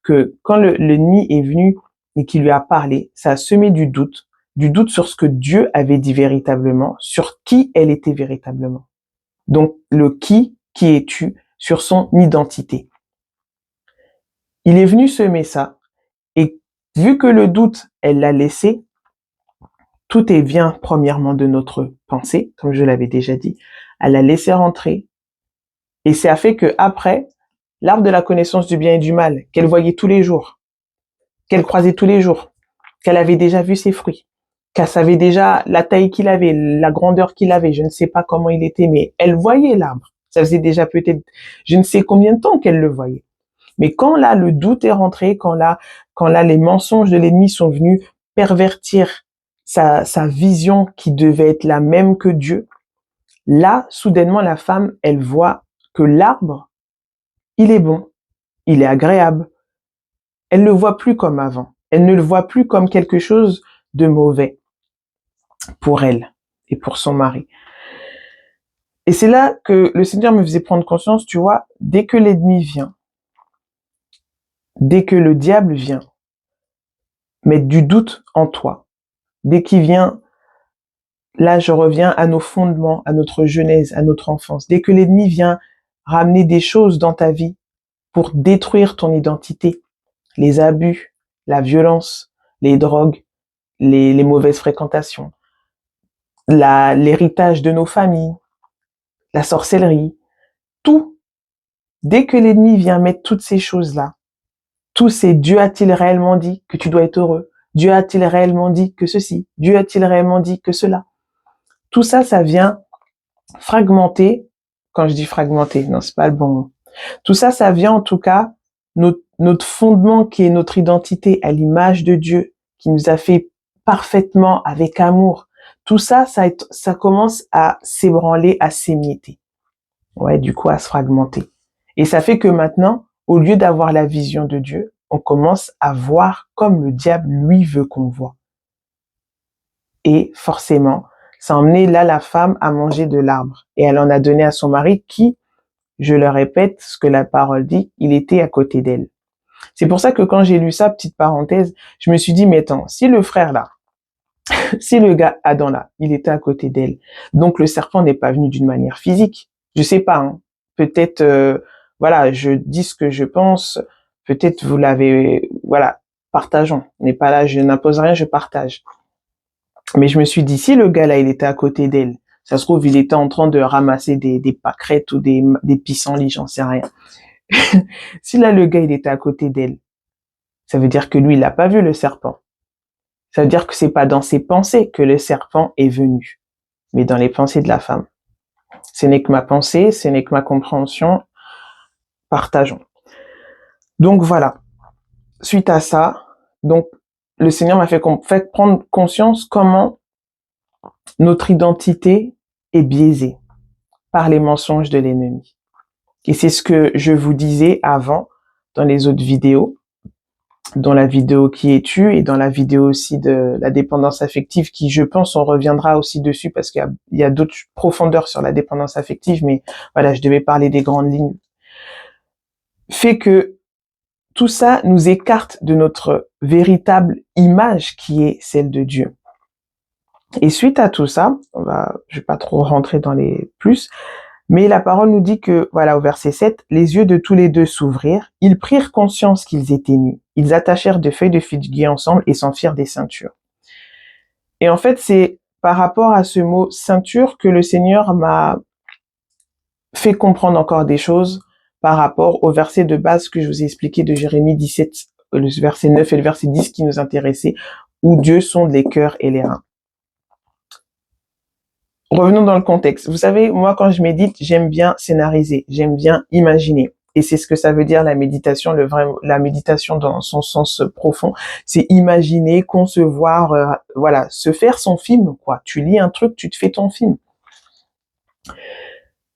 que quand l'ennemi est venu et qu'il lui a parlé, ça a semé du doute sur ce que Dieu avait dit véritablement, sur qui elle était véritablement. Donc le qui es-tu, sur son identité. Il est venu semer ça. Et vu que le doute, elle l'a laissé, tout est vient premièrement de notre pensée, comme je l'avais déjà dit. Elle l'a laissé rentrer. Et ça a fait que après, l'arbre de la connaissance du bien et du mal, qu'elle voyait tous les jours, qu'elle croisait tous les jours, qu'elle avait déjà vu ses fruits, qu'elle savait déjà la taille qu'il avait, la grandeur qu'il avait, je ne sais pas comment il était, mais elle voyait l'arbre. Ça faisait déjà peut-être, je ne sais combien de temps qu'elle le voyait. Mais quand là, le doute est rentré, quand là, les mensonges de l'ennemi sont venus pervertir sa vision qui devait être la même que Dieu, là, soudainement, la femme, elle voit que l'arbre, il est bon, il est agréable. Elle ne le voit plus comme avant. Elle ne le voit plus comme quelque chose de mauvais pour elle et pour son mari. Et c'est là que le Seigneur me faisait prendre conscience, tu vois, dès que l'ennemi vient, dès que le diable vient mettre du doute en toi, dès qu'il vient, là je reviens à nos fondements, à notre jeunesse, à notre enfance, dès que l'ennemi vient ramener des choses dans ta vie pour détruire ton identité, les abus, la violence, les drogues, les mauvaises fréquentations, l'héritage de nos familles, la sorcellerie, tout. Dès que l'ennemi vient mettre toutes ces choses-là, tout c'est Dieu a-t-il réellement dit que tu dois être heureux? Dieu a-t-il réellement dit que ceci? Dieu a-t-il réellement dit que cela? Tout ça, ça vient fragmenter. Quand je dis fragmenter, non, c'est pas le bon mot. Tout ça, ça vient en tout cas notre fondement qui est notre identité à l'image de Dieu, qui nous a fait parfaitement avec amour. Tout ça, ça commence à s'ébranler, à s'émietter. Ouais, du coup, à se fragmenter. Et ça fait que maintenant, au lieu d'avoir la vision de Dieu, on commence à voir comme le diable, lui, veut qu'on voit. Et forcément, ça a emmené là la femme à manger de l'arbre. Et elle en a donné à son mari qui, je le répète, ce que la parole dit, il était à côté d'elle. C'est pour ça que quand j'ai lu ça, petite parenthèse, je me suis dit, mais attends, si le frère là, si le gars Adam là, il était à côté d'elle, donc le serpent n'est pas venu d'une manière physique. Je sais pas, hein. Peut-être, voilà, je dis ce que je pense. Peut-être vous l'avez, voilà, partageons. On n'est pas là, je n'impose rien, je partage. Mais je me suis dit, si le gars là, il était à côté d'elle, ça se trouve, il était en train de ramasser des pâquerettes ou des pissenlits, j'en sais rien. Si là, le gars, il était à côté d'elle, ça veut dire que lui, il n'a pas vu le serpent. Ça veut dire que c'est pas dans ses pensées que le serpent est venu, mais dans les pensées de la femme. Ce n'est que ma pensée, ce n'est que ma compréhension. Partageons. Donc voilà. Suite à ça, donc le Seigneur m'a fait prendre conscience comment notre identité est biaisée par les mensonges de l'ennemi. Et c'est ce que je vous disais avant dans les autres vidéos, dans la vidéo qui est tue et dans la vidéo aussi de la dépendance affective qui, je pense, on reviendra aussi dessus parce qu'il y a d'autres profondeurs sur la dépendance affective, mais voilà, je devais parler des grandes lignes. Fait que tout ça nous écarte de notre véritable image qui est celle de Dieu. Et suite à tout ça, je vais pas trop rentrer dans les plus, mais la parole nous dit que, voilà, au verset 7, les yeux de tous les deux s'ouvrirent, ils prirent conscience qu'ils étaient nus, ils attachèrent des feuilles de figuier ensemble et s'en firent des ceintures. Et en fait, c'est par rapport à ce mot ceinture que le Seigneur m'a fait comprendre encore des choses par rapport au verset de base que je vous ai expliqué de Jérémie 17, le verset 9 et le verset 10 qui nous intéressaient, où Dieu sonde les cœurs et les reins. Revenons dans le contexte. Vous savez, moi, quand je médite, j'aime bien scénariser, j'aime bien imaginer. Et c'est ce que ça veut dire la méditation, la méditation dans son sens profond. C'est imaginer, concevoir, voilà, se faire son film, quoi. Tu lis un truc, tu te fais ton film.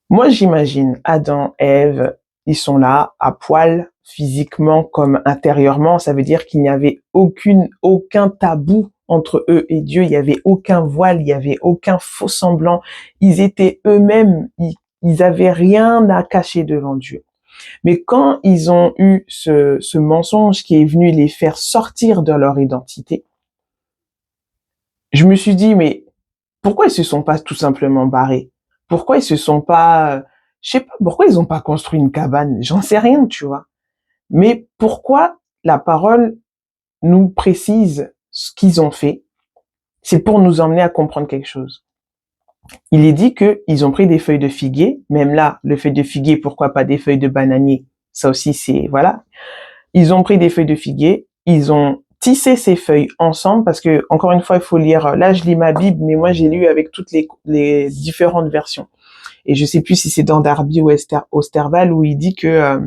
Moi, j'imagine Adam, Ève, ils sont là, à poil, physiquement comme intérieurement. Ça veut dire qu'il n'y avait aucun tabou entre eux et Dieu. Il n'y avait aucun voile, il n'y avait aucun faux semblant. Ils étaient eux-mêmes, ils avaient rien à cacher devant Dieu. Mais quand ils ont eu ce mensonge qui est venu les faire sortir de leur identité, je me suis dit, mais pourquoi ils se sont pas tout simplement barrés? Pourquoi ils se sont pas, je sais pas, pourquoi ils ont pas construit une cabane? J'en sais rien, tu vois. Mais pourquoi la parole nous précise ce qu'ils ont fait? C'est pour nous emmener à comprendre quelque chose. Il est dit qu'ils ont pris des feuilles de figuier, même là, le feuille de figuier, pourquoi pas des feuilles de bananier? Ça aussi, c'est, voilà. Ils ont pris des feuilles de figuier, ils ont tissé ces feuilles ensemble, parce que, encore une fois, il faut lire, là, je lis ma Bible, mais moi, j'ai lu avec toutes les différentes versions. Et je sais plus si c'est dans Darby ou Osterval où il dit que,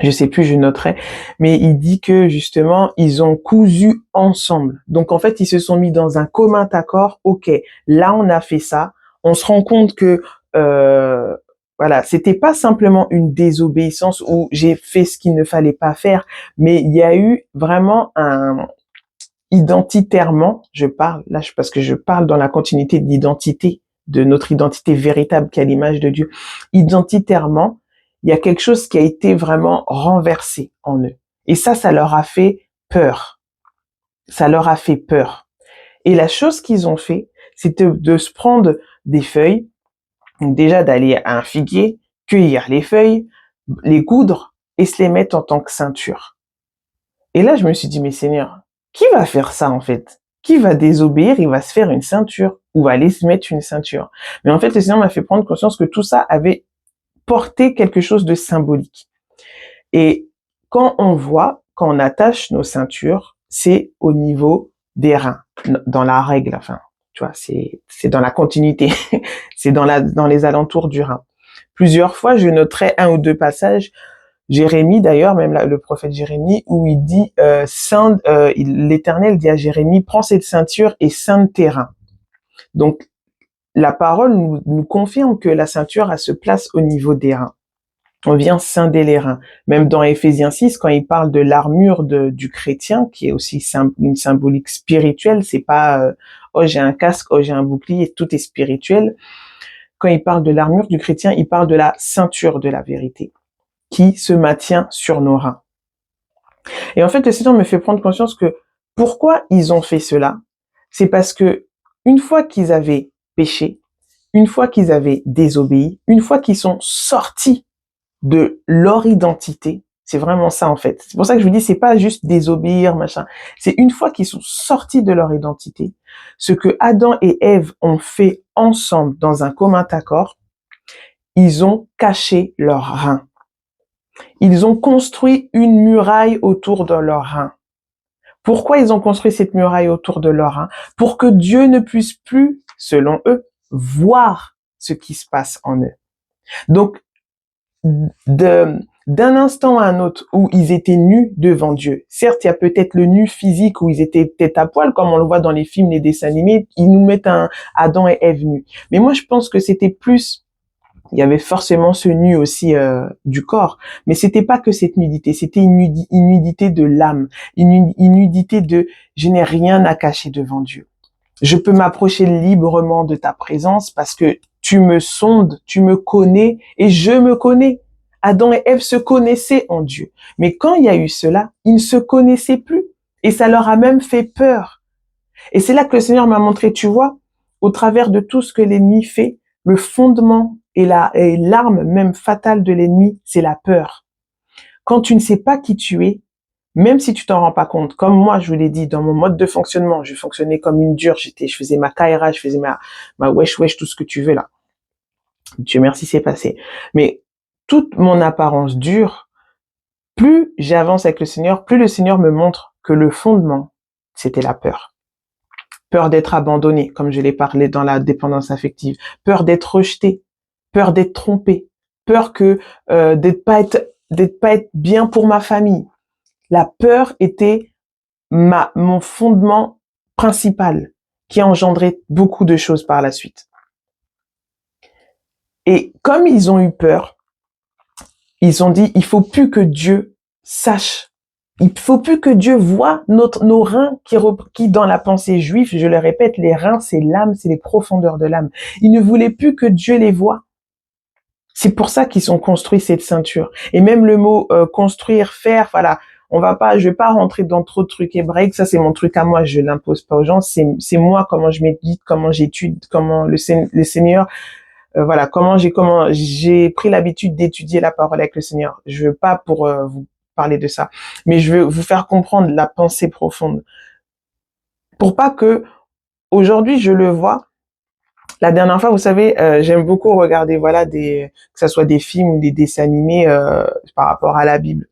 je sais plus, je noterai, mais il dit que justement, ils ont cousu ensemble. Donc en fait, ils se sont mis dans un commun accord. Ok, là on a fait ça. On se rend compte que voilà, c'était pas simplement une désobéissance où j'ai fait ce qu'il ne fallait pas faire, mais il y a eu vraiment un identitairement, je parle là parce que je parle dans la continuité de l'identité, de notre identité véritable qui est à l'image de Dieu. Identitairement, il y a quelque chose qui a été vraiment renversé en eux. Et ça leur a fait peur. Ça leur a fait peur. Et la chose qu'ils ont fait, c'était de se prendre des feuilles, donc déjà d'aller à un figuier, cueillir les feuilles, les coudre et se les mettre en tant que ceinture. Et là, je me suis dit, mais Seigneur, qui va faire ça en fait? Qui va désobéir? Il va se faire une ceinture ou va aller se mettre une ceinture. Mais en fait, le Seigneur m'a fait prendre conscience que tout ça avait porté quelque chose de symbolique. Et quand on attache nos ceintures, c'est au niveau des reins, dans la règle, enfin, tu vois, c'est dans la continuité, c'est dans les alentours du rein. Plusieurs fois, je noterai un ou deux passages. Jérémie d'ailleurs, même le prophète Jérémie, où il dit l'Éternel dit à Jérémie, prends cette ceinture et scinde tes reins. Donc la parole nous confirme que la ceinture se place au niveau des reins. On vient scinder les reins. Même dans Éphésiens 6, quand il parle de l'armure du chrétien, qui est aussi une symbolique spirituelle, c'est pas oh j'ai un casque, oh j'ai un bouclier, tout est spirituel. Quand il parle de l'armure du chrétien, il parle de la ceinture de la vérité qui se maintient sur nos reins. Et en fait, le Seigneur me fait prendre conscience que pourquoi ils ont fait cela, c'est parce que une fois qu'ils avaient péché, une fois qu'ils avaient désobéi, une fois qu'ils sont sortis de leur identité, c'est vraiment ça en fait. C'est pour ça que je vous dis, c'est pas juste désobéir, machin. C'est une fois qu'ils sont sortis de leur identité, ce que Adam et Ève ont fait ensemble dans un commun accord, ils ont caché leurs reins. Ils ont construit une muraille autour de leurs reins. Pourquoi ils ont construit cette muraille autour de leurs reins? Pour que Dieu ne puisse plus, selon eux, voir ce qui se passe en eux. Donc, d'un instant à un autre où ils étaient nus devant Dieu. Certes, il y a peut-être le nu physique où ils étaient peut-être à poil, comme on le voit dans les films, les dessins animés, ils nous mettent un Adam et Ève nus. Mais moi, je pense que c'était plus, il y avait forcément ce nu aussi du corps, mais c'était pas que cette nudité, c'était une nudité de l'âme, une nudité de je n'ai rien à cacher devant Dieu. Je peux m'approcher librement de ta présence parce que tu me sondes, tu me connais et je me connais. Adam et Ève se connaissaient en Dieu. Mais quand il y a eu cela, ils ne se connaissaient plus. Et ça leur a même fait peur. Et c'est là que le Seigneur m'a montré, tu vois, au travers de tout ce que l'ennemi fait, le fondement et l'arme même fatale de l'ennemi, c'est la peur. Quand tu ne sais pas qui tu es, même si tu t'en rends pas compte, comme moi, je vous l'ai dit, dans mon mode de fonctionnement, je fonctionnais comme une dure, je faisais ma KRA, je faisais ma wesh, tout ce que tu veux là. Dieu merci, c'est passé. Mais toute mon apparence dure, plus j'avance avec le Seigneur, plus le Seigneur me montre que le fondement, c'était la peur. Peur d'être abandonné, comme je l'ai parlé dans la dépendance affective. Peur d'être rejeté. Peur d'être trompé. Peur que d'être pas être bien pour ma famille. La peur était mon fondement principal qui a engendré beaucoup de choses par la suite. Et comme ils ont eu peur, ils ont dit, il faut plus que Dieu sache. Il faut plus que Dieu voie nos reins qui dans la pensée juive, je le répète, les reins, c'est l'âme, c'est les profondeurs de l'âme. Ils ne voulaient plus que Dieu les voie. C'est pour ça qu'ils ont construit cette ceinture. Et même le mot construire, faire, voilà, je vais pas rentrer dans trop de trucs hébraïques. Ça, c'est mon truc à moi. Je l'impose pas aux gens. C'est moi comment je médite, comment j'étude, comment le Seigneur voilà, comment j'ai pris l'habitude d'étudier la parole avec le Seigneur. Je veux pas pour vous parler de ça, mais je veux vous faire comprendre la pensée profonde, pour pas que aujourd'hui je le vois. La dernière fois, vous savez, j'aime beaucoup regarder, voilà, que ça soit des films ou des dessins animés par rapport à la Bible.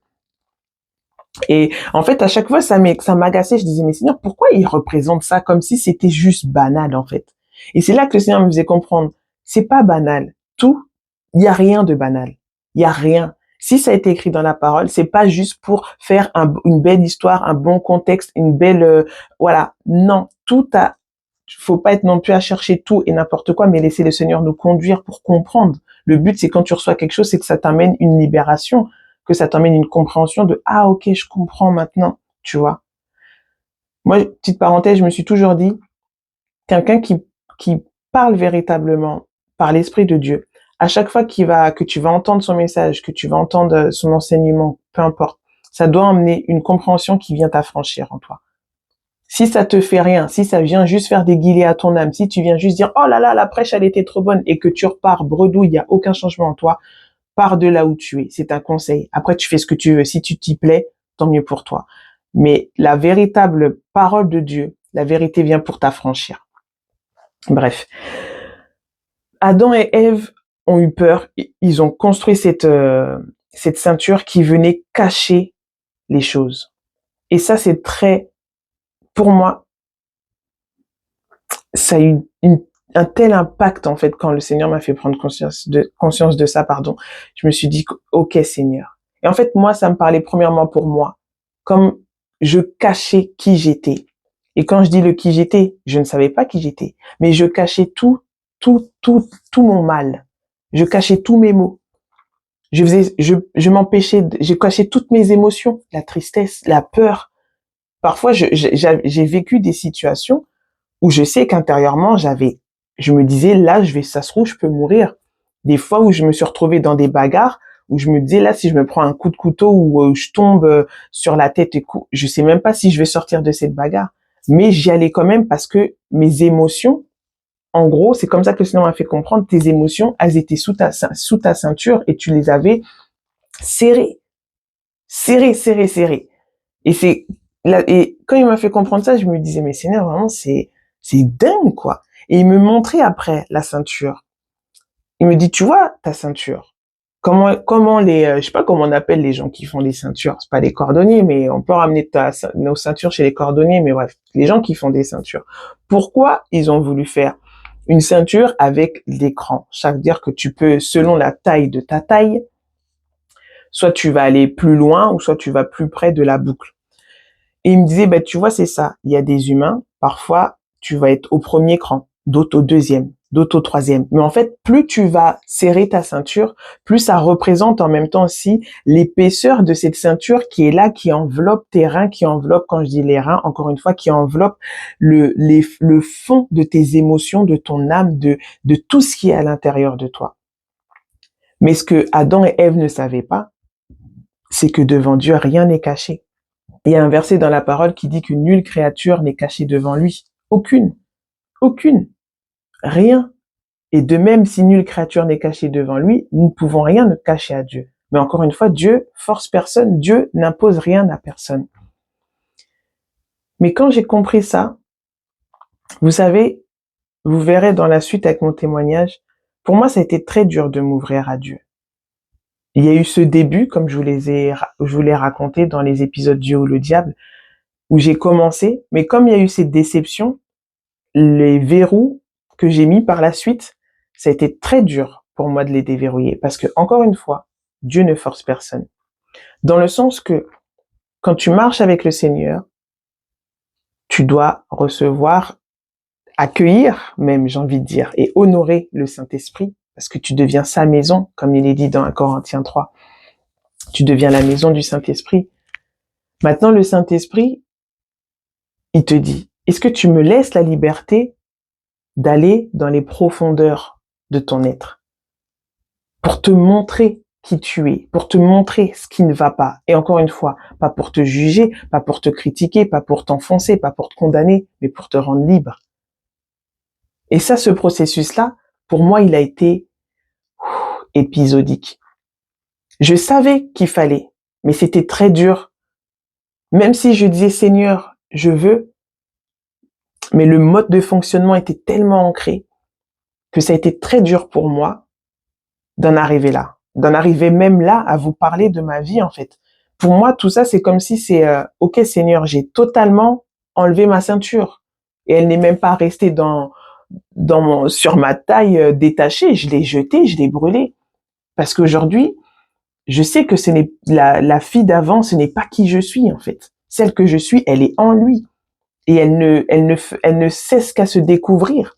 Et en fait, à chaque fois, ça m'agaçait. Je disais, mais Seigneur, pourquoi il représente ça comme si c'était juste banal, en fait? Et c'est là que le Seigneur me faisait comprendre, c'est pas banal. Il y a rien de banal. Il y a rien. Si ça a été écrit dans la parole, c'est pas juste pour faire une belle histoire, un bon contexte, une belle, voilà. Non, faut pas être non plus à chercher tout et n'importe quoi, mais laisser le Seigneur nous conduire pour comprendre. Le but, c'est quand tu reçois quelque chose, c'est que ça t'amène une libération, que ça t'emmène une compréhension de ah ok, je comprends maintenant, tu vois. Moi, petite parenthèse, je me suis toujours dit, quelqu'un qui parle véritablement par l'Esprit de Dieu, à chaque fois que tu vas entendre son message, que tu vas entendre son enseignement, peu importe, ça doit emmener une compréhension qui vient t'affranchir en toi. Si ça te fait rien, si ça vient juste faire des guillemets à ton âme, si tu viens juste dire oh là là, la prêche elle était trop bonne et que tu repars bredouille, il y a aucun changement en toi, pars de là où tu es. C'est un conseil. Après, tu fais ce que tu veux. Si tu t'y plais, tant mieux pour toi. Mais la véritable parole de Dieu, la vérité vient pour t'affranchir. Bref. Adam et Ève ont eu peur. Ils ont construit cette ceinture qui venait cacher les choses. Et ça, c'est pour moi, ça a eu un tel impact, en fait, quand le Seigneur m'a fait prendre conscience de ça, pardon. Je me suis dit, ok, Seigneur. Et en fait, moi, ça me parlait premièrement pour moi. Comme je cachais qui j'étais. Et quand je dis le qui j'étais, je ne savais pas qui j'étais. Mais je cachais tout mon mal. Je cachais tous mes maux. Je m'empêchais, je cachais toutes mes émotions, la tristesse, la peur. Parfois, j'ai vécu des situations où je sais qu'intérieurement, je me disais, là, ça se trouve, je peux mourir. Des fois où je me suis retrouvée dans des bagarres, où je me disais, là, si je me prends un coup de couteau ou je tombe sur la tête je sais même pas si je vais sortir de cette bagarre. Mais j'y allais quand même parce que mes émotions, en gros, c'est comme ça que le Seigneur m'a fait comprendre, tes émotions, elles étaient sous ta ceinture et tu les avais serrées. Serrées, serrées, serrées. Et quand il m'a fait comprendre ça, je me disais, mais Seigneur, vraiment, c'est dingue, quoi. Et il me montrait après la ceinture. Il me dit, tu vois, ta ceinture. Comment je sais pas comment on appelle les gens qui font les ceintures. C'est pas des cordonniers, mais on peut ramener nos ceintures chez les cordonniers, mais bref, les gens qui font des ceintures. Pourquoi ils ont voulu faire une ceinture avec l'écran? Ça veut dire que tu peux, selon la taille de ta taille, soit tu vas aller plus loin ou soit tu vas plus près de la boucle. Et il me disait, tu vois, c'est ça. Il y a des humains, parfois, tu vas être au premier cran, d'autres au deuxième, d'autres au troisième. Mais en fait, plus tu vas serrer ta ceinture, plus ça représente en même temps aussi l'épaisseur de cette ceinture qui est là, qui enveloppe tes reins, qui enveloppe, quand je dis les reins, encore une fois, qui enveloppe le fond de tes émotions, de ton âme, de tout ce qui est à l'intérieur de toi. Mais ce que Adam et Ève ne savaient pas, c'est que devant Dieu, rien n'est caché. Il y a un verset dans la parole qui dit que nulle créature n'est cachée devant lui. Aucune. Aucune. Rien. Et de même, si nulle créature n'est cachée devant lui, nous ne pouvons rien ne cacher à Dieu. Mais encore une fois, Dieu force personne. Dieu n'impose rien à personne. Mais quand j'ai compris ça, vous savez, vous verrez dans la suite avec mon témoignage, pour moi, ça a été très dur de m'ouvrir à Dieu. Il y a eu ce début, comme je vous l'ai raconté dans les épisodes Dieu ou le diable, où j'ai commencé, mais comme il y a eu cette déception, les verrous que j'ai mis par la suite, ça a été très dur pour moi de les déverrouiller. Parce que, encore une fois, Dieu ne force personne. Dans le sens que, quand tu marches avec le Seigneur, tu dois recevoir, accueillir même, j'ai envie de dire, et honorer le Saint-Esprit, parce que tu deviens sa maison, comme il est dit dans 1 Corinthiens 3. Tu deviens la maison du Saint-Esprit. Maintenant, le Saint-Esprit, il te dit, est-ce que tu me laisses la liberté d'aller dans les profondeurs de ton être pour te montrer qui tu es, pour te montrer ce qui ne va pas. Et encore une fois, pas pour te juger, pas pour te critiquer, pas pour t'enfoncer, pas pour te condamner, mais pour te rendre libre. Et ça, ce processus-là, pour moi, il a été épisodique. Je savais qu'il fallait, mais c'était très dur. Même si je disais Seigneur, je veux, mais le mode de fonctionnement était tellement ancré que ça a été très dur pour moi d'en arriver là, d'en arriver même là à vous parler de ma vie en fait. Pour moi, tout ça, c'est comme si c'est OK Seigneur, j'ai totalement enlevé ma ceinture et elle n'est même pas restée sur ma taille détachée. Je l'ai jetée, je l'ai brûlée parce qu'aujourd'hui, je sais que ce n'est la fille d'avant, ce n'est pas qui je suis en fait. Celle que je suis, elle est en lui et elle ne cesse qu'à se découvrir.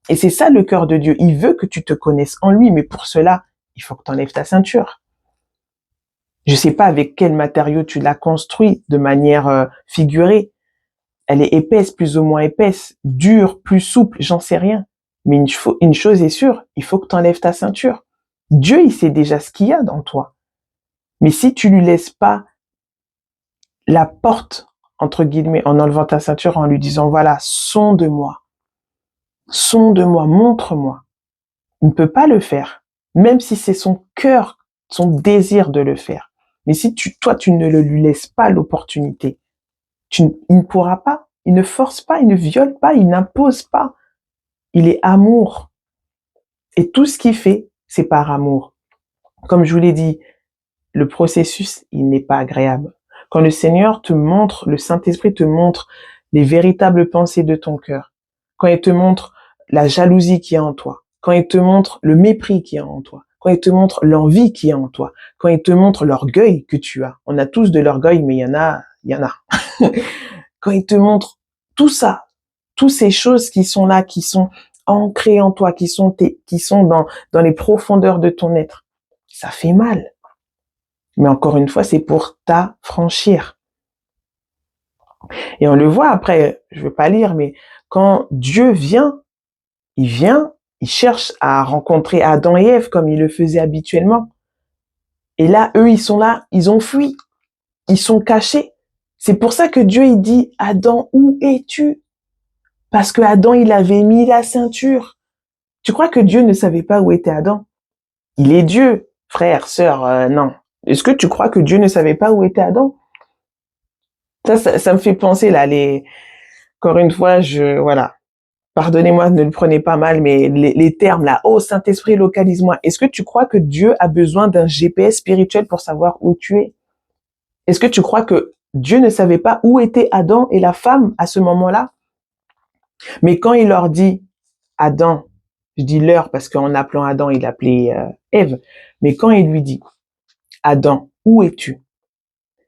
Et c'est ça le cœur de Dieu. Il veut que tu te connaisses en lui, mais pour cela, il faut que tu enlèves ta ceinture. Je sais pas avec quel matériau tu l'as construit de manière figurée. Elle est épaisse, plus ou moins épaisse, dure, plus souple, j'en sais rien. Mais une chose est sûre, il faut que tu enlèves ta ceinture. Dieu, il sait déjà ce qu'il y a dans toi. Mais si tu lui laisses pas la porte, entre guillemets, en enlevant ta ceinture, en lui disant, voilà, sonde-moi, montre-moi. Il ne peut pas le faire, même si c'est son cœur, son désir de le faire. Mais si toi, tu ne lui laisses pas l'opportunité, il ne pourra pas, il ne force pas, il ne viole pas, il n'impose pas. Il est amour. Et tout ce qu'il fait, c'est par amour. Comme je vous l'ai dit, le processus, il n'est pas agréable. Quand le Seigneur te montre, le Saint-Esprit te montre les véritables pensées de ton cœur, quand il te montre la jalousie qui est en toi, quand il te montre le mépris qui est en toi, quand il te montre l'envie qui est en toi, quand il te montre l'orgueil que tu as. On a tous de l'orgueil, mais il y en a. Quand il te montre tout ça, toutes ces choses qui sont là, qui sont ancrées en toi, qui sont dans les profondeurs de ton être, ça fait mal. Mais encore une fois, c'est pour t'affranchir. Et on le voit après, je veux pas lire, mais quand Dieu vient, il cherche à rencontrer Adam et Ève comme il le faisait habituellement. Et là, eux, ils sont là, ils ont fui, ils sont cachés. C'est pour ça que Dieu, il dit, Adam, où es-tu? Parce que Adam, il avait mis la ceinture. Tu crois que Dieu ne savait pas où était Adam? Il est Dieu, frère, sœur, non. Est-ce que tu crois que Dieu ne savait pas où était Adam? Ça me fait penser là, encore une fois, voilà. Pardonnez-moi, ne le prenez pas mal, mais les termes là, oh Saint-Esprit, localise-moi. Est-ce que tu crois que Dieu a besoin d'un GPS spirituel pour savoir où tu es? Est-ce que tu crois que Dieu ne savait pas où étaient Adam et la femme à ce moment-là? Mais quand il leur dit, Adam, je dis leur parce qu'en appelant Adam, il appelait Ève, mais quand il lui dit, Adam, où es-tu?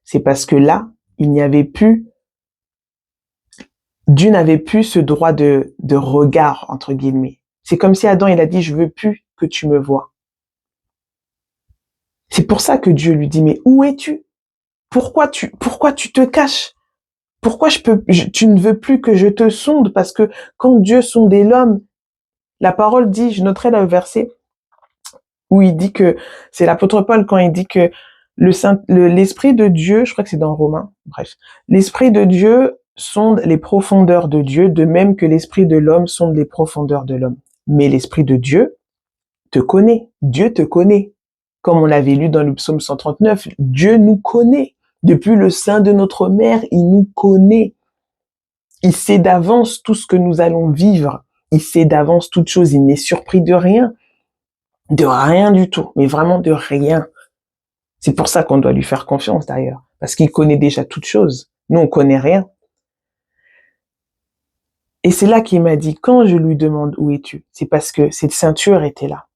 C'est parce que là, Dieu n'avait plus ce droit de regard, entre guillemets. C'est comme si Adam, il a dit, je veux plus que tu me vois. C'est pour ça que Dieu lui dit, mais où es-tu? Pourquoi tu te caches? Pourquoi tu ne veux plus que je te sonde? Parce que quand Dieu sondait l'homme, la parole dit, je noterai le verset où il dit que, c'est l'apôtre Paul quand il dit que l'esprit de Dieu, je crois que c'est dans Romains, bref, l'esprit de Dieu sonde les profondeurs de Dieu, de même que l'esprit de l'homme sonde les profondeurs de l'homme. Mais l'esprit de Dieu te connaît. Dieu te connaît. Comme on l'avait lu dans le psaume 139, Dieu nous connaît. Depuis le sein de notre mère, il nous connaît. Il sait d'avance tout ce que nous allons vivre. Il sait d'avance toutes choses. Il n'est surpris de rien. De rien du tout. Mais vraiment de rien. C'est pour ça qu'on doit lui faire confiance d'ailleurs. Parce qu'il connaît déjà toutes choses. Nous, on connaît rien. Et c'est là qu'il m'a dit, quand je lui demande où es-tu, c'est parce que cette ceinture était là.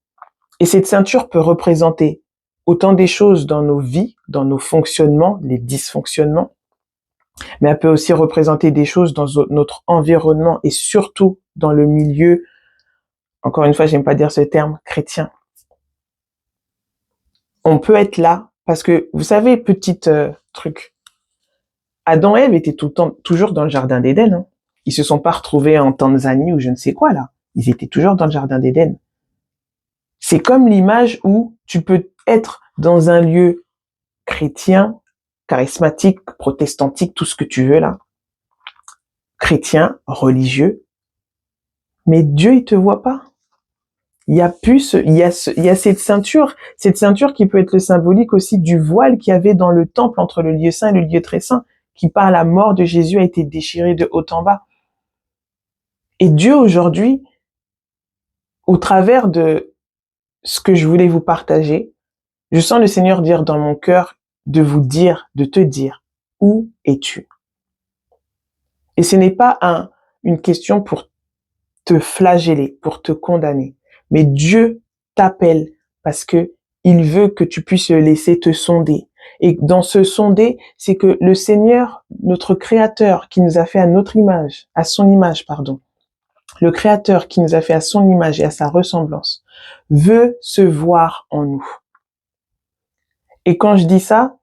Et cette ceinture peut représenter autant des choses dans nos vies, dans nos fonctionnements, les dysfonctionnements, mais elle peut aussi représenter des choses dans notre environnement et surtout dans le milieu, encore une fois, j'aime pas dire ce terme, chrétien. On peut être là parce que, vous savez, petit truc, Adam et Ève étaient toujours dans le jardin d'Éden. Hein. Ils se sont pas retrouvés en Tanzanie ou je ne sais quoi là. Ils étaient toujours dans le jardin d'Éden. C'est comme l'image où tu peux être dans un lieu chrétien, charismatique, protestantique, tout ce que tu veux là, chrétien, religieux, mais Dieu il te voit pas. il y a cette ceinture qui peut être le symbolique aussi du voile qu'il y avait dans le temple entre le lieu saint et le lieu très saint, qui par la mort de Jésus a été déchiré de haut en bas. Et Dieu aujourd'hui, au travers de ce que je voulais vous partager, je sens le Seigneur dire dans mon cœur de te dire, où es-tu? Et ce n'est pas une question pour te flageller, pour te condamner. Mais Dieu t'appelle parce que il veut que tu puisses le laisser te sonder. Et dans ce sonder, c'est que le Seigneur, notre Créateur, qui nous a fait à son image, le Créateur qui nous a fait à son image et à sa ressemblance, veut se voir en nous. Et quand je dis ça,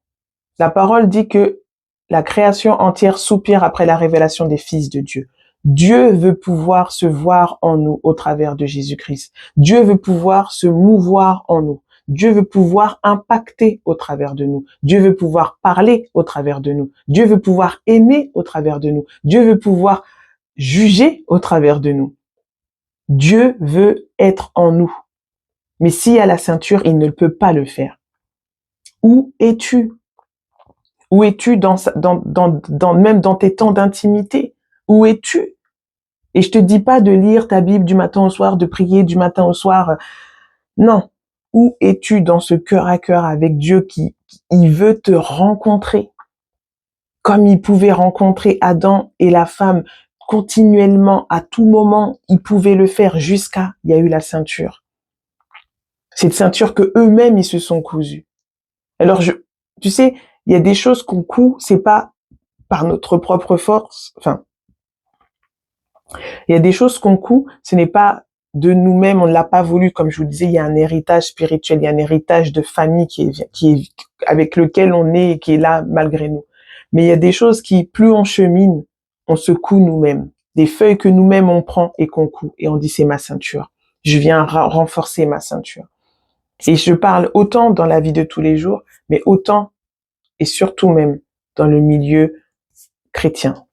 la parole dit que la création entière soupire après la révélation des fils de Dieu. Dieu veut pouvoir se voir en nous au travers de Jésus-Christ. Dieu veut pouvoir se mouvoir en nous. Dieu veut pouvoir impacter au travers de nous. Dieu veut pouvoir parler au travers de nous. Dieu veut pouvoir aimer au travers de nous. Dieu veut pouvoir juger au travers de nous. Dieu veut être en nous. Mais s'il y a la ceinture, il ne peut pas le faire. Où es-tu? Où es-tu même dans tes temps d'intimité? Où es-tu? Et je te dis pas de lire ta Bible du matin au soir, de prier du matin au soir. Non. Où es-tu dans ce cœur à cœur avec Dieu il veut te rencontrer? Comme il pouvait rencontrer Adam et la femme continuellement, à tout moment, il pouvait le faire il y a eu la ceinture. Cette ceinture que eux-mêmes, ils se sont cousus. Alors, tu sais, il y a des choses qu'on coud, c'est pas par notre propre force. Enfin, il y a des choses qu'on coud, ce n'est pas de nous-mêmes, on ne l'a pas voulu. Comme je vous le disais, il y a un héritage spirituel, il y a un héritage de famille avec lequel on est et qui est là malgré nous. Mais il y a des choses qui, plus on chemine, on se coud nous-mêmes. Des feuilles que nous-mêmes on prend et qu'on coud. Et on dit c'est ma ceinture. Je viens renforcer ma ceinture. Et je parle autant dans la vie de tous les jours, mais autant et surtout même dans le milieu chrétien.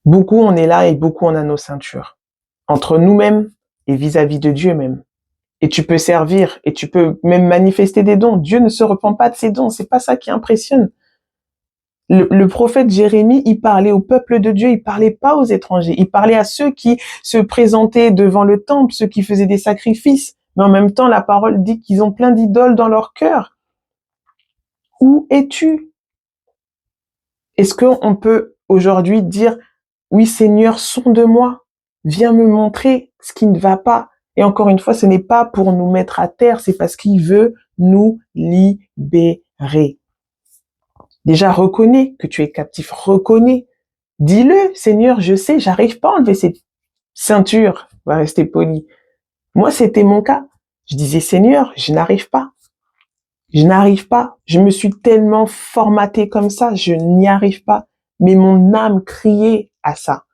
Beaucoup on est là et beaucoup on a nos ceintures. Entre nous-mêmes et vis-à-vis de Dieu même. Et tu peux servir et tu peux même manifester des dons. Dieu ne se repent pas de ses dons. C'est pas ça qui impressionne. Le prophète Jérémie, il parlait au peuple de Dieu, il parlait pas aux étrangers. Il parlait à ceux qui se présentaient devant le temple, ceux qui faisaient des sacrifices. Mais en même temps, la parole dit qu'ils ont plein d'idoles dans leur cœur. Où es-tu? Est-ce qu'on peut aujourd'hui dire, oui Seigneur, sonde-moi, viens me montrer ce qui ne va pas. Et encore une fois, ce n'est pas pour nous mettre à terre, c'est parce qu'il veut nous libérer. Déjà, reconnais que tu es captif, reconnais. Dis-le, Seigneur, je sais, j'arrive pas à enlever cette ceinture. On va rester poli. Moi, c'était mon cas. Je disais, Seigneur, je n'arrive pas. Je n'arrive pas. Je me suis tellement formatée comme ça, je n'y arrive pas. Mais mon âme criait à ça.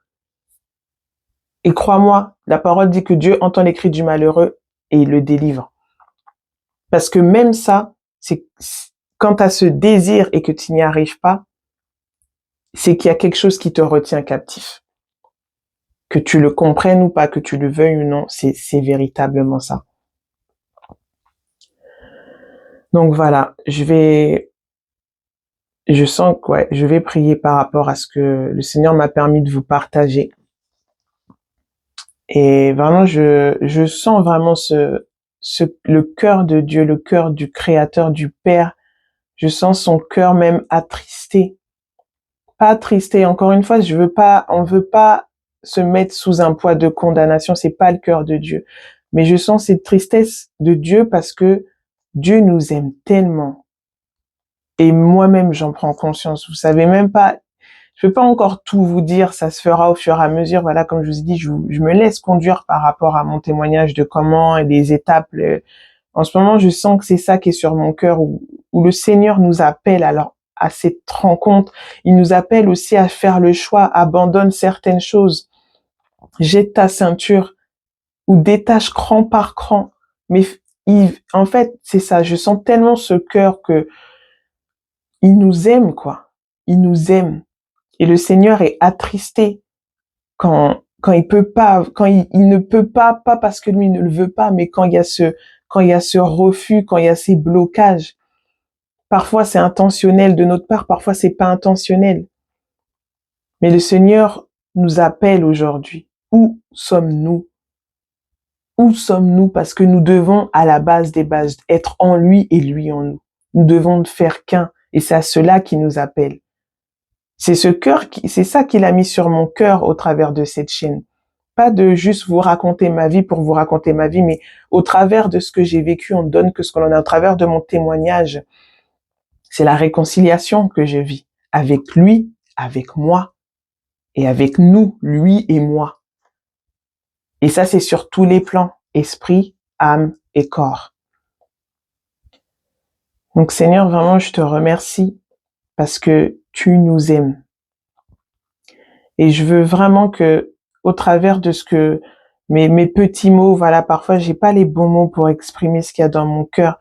Et crois-moi, la parole dit que Dieu entend les cris du malheureux et il le délivre. Parce que même ça, c'est quand tu as ce désir et que tu n'y arrives pas, c'est qu'il y a quelque chose qui te retient captif. Que tu le comprennes ou pas, que tu le veuilles ou non, c'est véritablement ça. Donc voilà, je sens que je vais prier par rapport à ce que le Seigneur m'a permis de vous partager. Et vraiment, je sens vraiment le cœur de Dieu, le cœur du Créateur, du Père. Je sens son cœur même attristé. Pas attristé. Encore une fois, on veut pas se mettre sous un poids de condamnation. C'est pas le cœur de Dieu. Mais je sens cette tristesse de Dieu parce que Dieu nous aime tellement. Et moi-même, j'en prends conscience. Vous savez même pas, je peux pas encore tout vous dire, ça se fera au fur et à mesure. Voilà, comme je vous ai dit, je me laisse conduire par rapport à mon témoignage de comment et les étapes. En ce moment, je sens que c'est ça qui est sur mon cœur, où le Seigneur nous appelle alors à cette rencontre. Il nous appelle aussi à faire le choix, abandonne certaines choses, jette ta ceinture ou détache cran par cran. Mais en fait, c'est ça. Je sens tellement ce cœur que il nous aime, quoi. Il nous aime. Et le Seigneur est attristé quand quand il peut pas, quand il ne peut pas parce que lui ne le veut pas, mais quand il y a ce refus, quand il y a ces blocages. Parfois c'est intentionnel de notre part, parfois c'est pas intentionnel. Mais le Seigneur nous appelle aujourd'hui. Où sommes-nous? Où sommes-nous? Parce que nous devons, à la base des bases, être en lui et lui en nous. Nous devons ne faire qu'un. Et c'est à cela qu'il nous appelle. C'est c'est ça qu'il a mis sur mon cœur au travers de cette chaîne. Pas de juste vous raconter ma vie pour vous raconter ma vie, mais au travers de ce que j'ai vécu, on donne que ce qu'on en a au travers de mon témoignage. C'est la réconciliation que je vis avec lui, avec moi et avec nous, lui et moi. Et ça, c'est sur tous les plans, esprit, âme et corps. Donc Seigneur, vraiment, je te remercie parce que tu nous aimes. Et je veux vraiment que, au travers de ce que mes petits mots, voilà, parfois j'ai pas les bons mots pour exprimer ce qu'il y a dans mon cœur,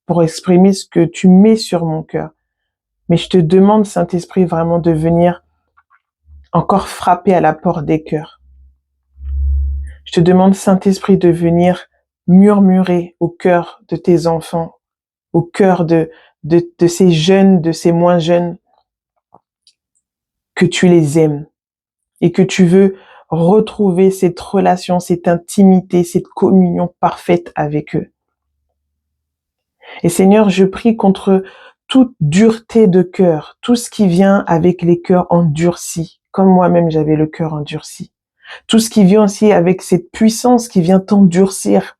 pour exprimer ce que tu mets sur mon cœur. Mais je te demande, Saint-Esprit, vraiment de venir encore frapper à la porte des cœurs. Je te demande, Saint-Esprit, de venir murmurer au cœur de tes enfants, au cœur de ces jeunes, de ces moins jeunes, que tu les aimes et que tu veux retrouver cette relation, cette intimité, cette communion parfaite avec eux. Et Seigneur, je prie contre toute dureté de cœur, tout ce qui vient avec les cœurs endurcis, comme moi-même j'avais le cœur endurci. Tout ce qui vient aussi avec cette puissance qui vient t'endurcir,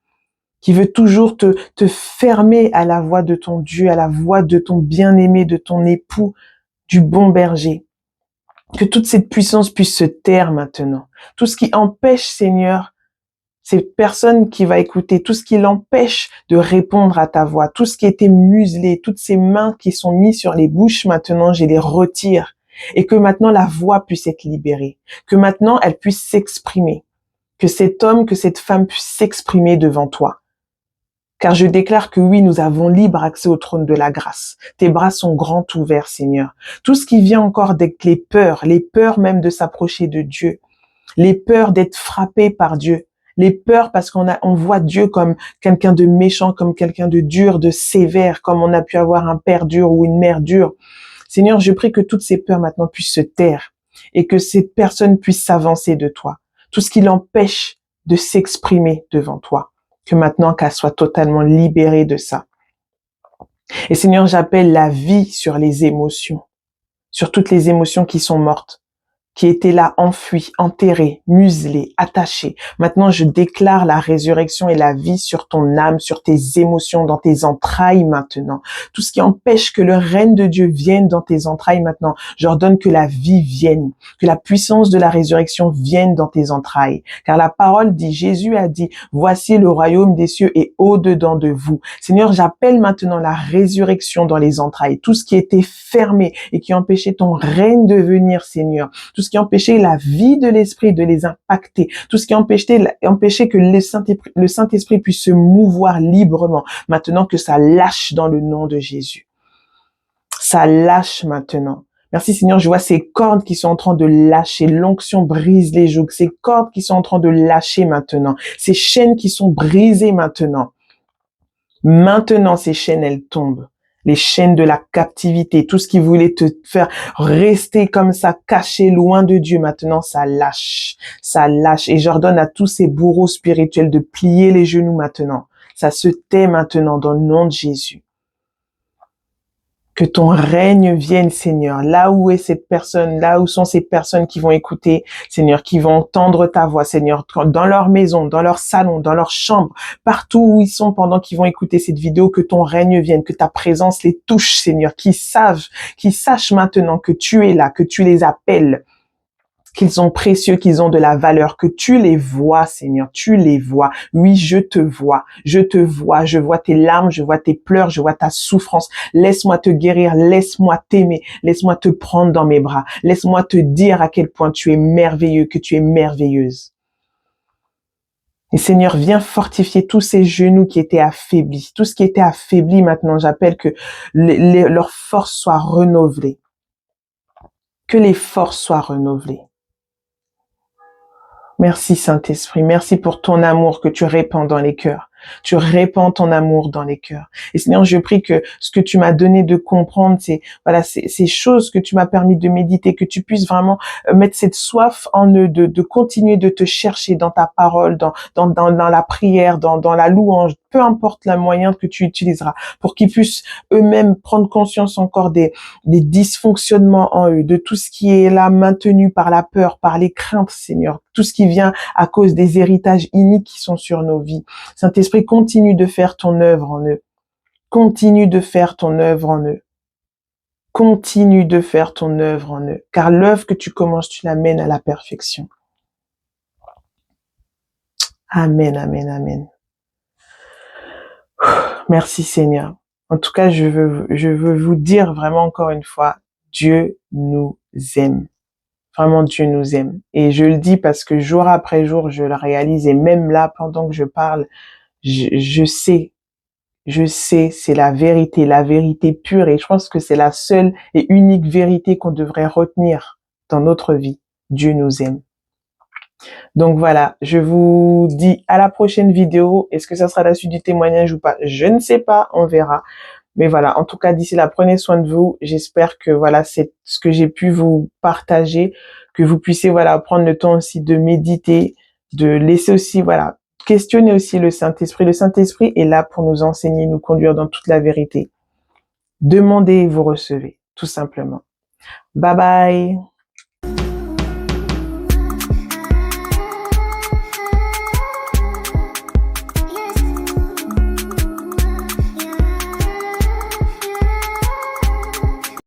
qui veut toujours te fermer à la voix de ton Dieu, à la voix de ton bien-aimé, de ton époux, du bon berger. Que toute cette puissance puisse se taire maintenant. Tout ce qui empêche, Seigneur, cette personne qui va écouter, tout ce qui l'empêche de répondre à ta voix, tout ce qui était muselé, toutes ces mains qui sont mises sur les bouches maintenant, je les retire. Et que maintenant la voix puisse être libérée. Que maintenant elle puisse s'exprimer. Que cet homme, que cette femme puisse s'exprimer devant toi. Car je déclare que oui, nous avons libre accès au trône de la grâce. Tes bras sont grands ouverts, Seigneur. Tout ce qui vient encore avec les peurs même de s'approcher de Dieu, les peurs d'être frappé par Dieu, les peurs parce on voit Dieu comme quelqu'un de méchant, comme quelqu'un de dur, de sévère, comme on a pu avoir un père dur ou une mère dure. Seigneur, je prie que toutes ces peurs maintenant puissent se taire et que cette personne puisse s'avancer de toi. Tout ce qui l'empêche de s'exprimer devant toi. Que maintenant qu'elle soit totalement libérée de ça. Et Seigneur, j'appelle la vie sur les émotions, sur toutes les émotions qui sont mortes, qui étaient là enfuies, enterrées, muselées, attachées. Maintenant, je déclare la résurrection et la vie sur ton âme, sur tes émotions, dans tes entrailles maintenant. Tout ce qui empêche que le règne de Dieu vienne dans tes entrailles maintenant, j'ordonne que la vie vienne, que la puissance de la résurrection vienne dans tes entrailles. Car la parole dit, Jésus a dit, voici le royaume des cieux est au-dedans de vous. Seigneur, j'appelle maintenant la résurrection dans les entrailles. Tout ce qui était fermé et qui empêchait ton règne de venir, Seigneur. Tout ce qui empêchait la vie de l'esprit de les impacter, tout ce qui empêchait que le Saint-Esprit puisse se mouvoir librement, maintenant que ça lâche dans le nom de Jésus. Ça lâche maintenant. Merci Seigneur, je vois ces cordes qui sont en train de lâcher, l'onction brise les jougs, ces cordes qui sont en train de lâcher maintenant, ces chaînes qui sont brisées maintenant. Maintenant, ces chaînes, elles tombent. Les chaînes de la captivité, tout ce qui voulait te faire rester comme ça, caché loin de Dieu, maintenant ça lâche, ça lâche. Et j'ordonne à tous ces bourreaux spirituels de plier les genoux maintenant. Ça se tait maintenant dans le nom de Jésus. Que ton règne vienne, Seigneur, là où est cette personne, là où sont ces personnes qui vont écouter, Seigneur, qui vont entendre ta voix, Seigneur, dans leur maison, dans leur salon, dans leur chambre, partout où ils sont pendant qu'ils vont écouter cette vidéo, que ton règne vienne, que ta présence les touche, Seigneur, qu'ils sachent maintenant que tu es là, que tu les appelles, qu'ils sont précieux, qu'ils ont de la valeur, que tu les vois, Seigneur, tu les vois. Oui, je te vois, je vois tes larmes, je vois tes pleurs, je vois ta souffrance. Laisse-moi te guérir, laisse-moi t'aimer, laisse-moi te prendre dans mes bras, laisse-moi te dire à quel point tu es merveilleux, que tu es merveilleuse. Et Seigneur, viens fortifier tous ces genoux qui étaient affaiblis, tout ce qui était affaibli maintenant, j'appelle que leurs forces soient renouvelées, que les forces soient renouvelées. Merci Saint-Esprit, merci pour ton amour que tu répands dans les cœurs. Tu répands ton amour dans les cœurs. Et Seigneur, je prie que ce que tu m'as donné de comprendre, c'est voilà, ces choses que tu m'as permis de méditer, que tu puisses vraiment mettre cette soif en eux de continuer de te chercher dans ta parole, dans la prière, dans la louange, peu importe la moyen que tu utiliseras, pour qu'ils puissent eux-mêmes prendre conscience encore des dysfonctionnements en eux, de tout ce qui est là maintenu par la peur, par les craintes, Seigneur, tout ce qui vient à cause des héritages iniques qui sont sur nos vies. Saint-Esprit, continue de faire ton œuvre en eux. Continue de faire ton œuvre en eux. Continue de faire ton œuvre en eux. Car l'œuvre que tu commences, tu l'amènes à la perfection. Amen, amen, amen. Merci Seigneur. En tout cas, je veux vous dire vraiment encore une fois, Dieu nous aime. Vraiment, Dieu nous aime. Et je le dis parce que jour après jour, je le réalise. Et même là, pendant que je parle, je sais, c'est la vérité pure. Et je pense que c'est la seule et unique vérité qu'on devrait retenir dans notre vie. Dieu nous aime. Donc voilà, je vous dis à la prochaine vidéo. Est-ce que ça sera la suite du témoignage ou pas? Je ne sais pas, on verra. Mais voilà, en tout cas, d'ici là, prenez soin de vous. J'espère que voilà, c'est ce que j'ai pu vous partager, que vous puissiez voilà prendre le temps aussi de méditer, de laisser aussi voilà questionner aussi le Saint-Esprit. Le Saint-Esprit est là pour nous enseigner, nous conduire dans toute la vérité. Demandez et vous recevez, tout simplement. Bye bye.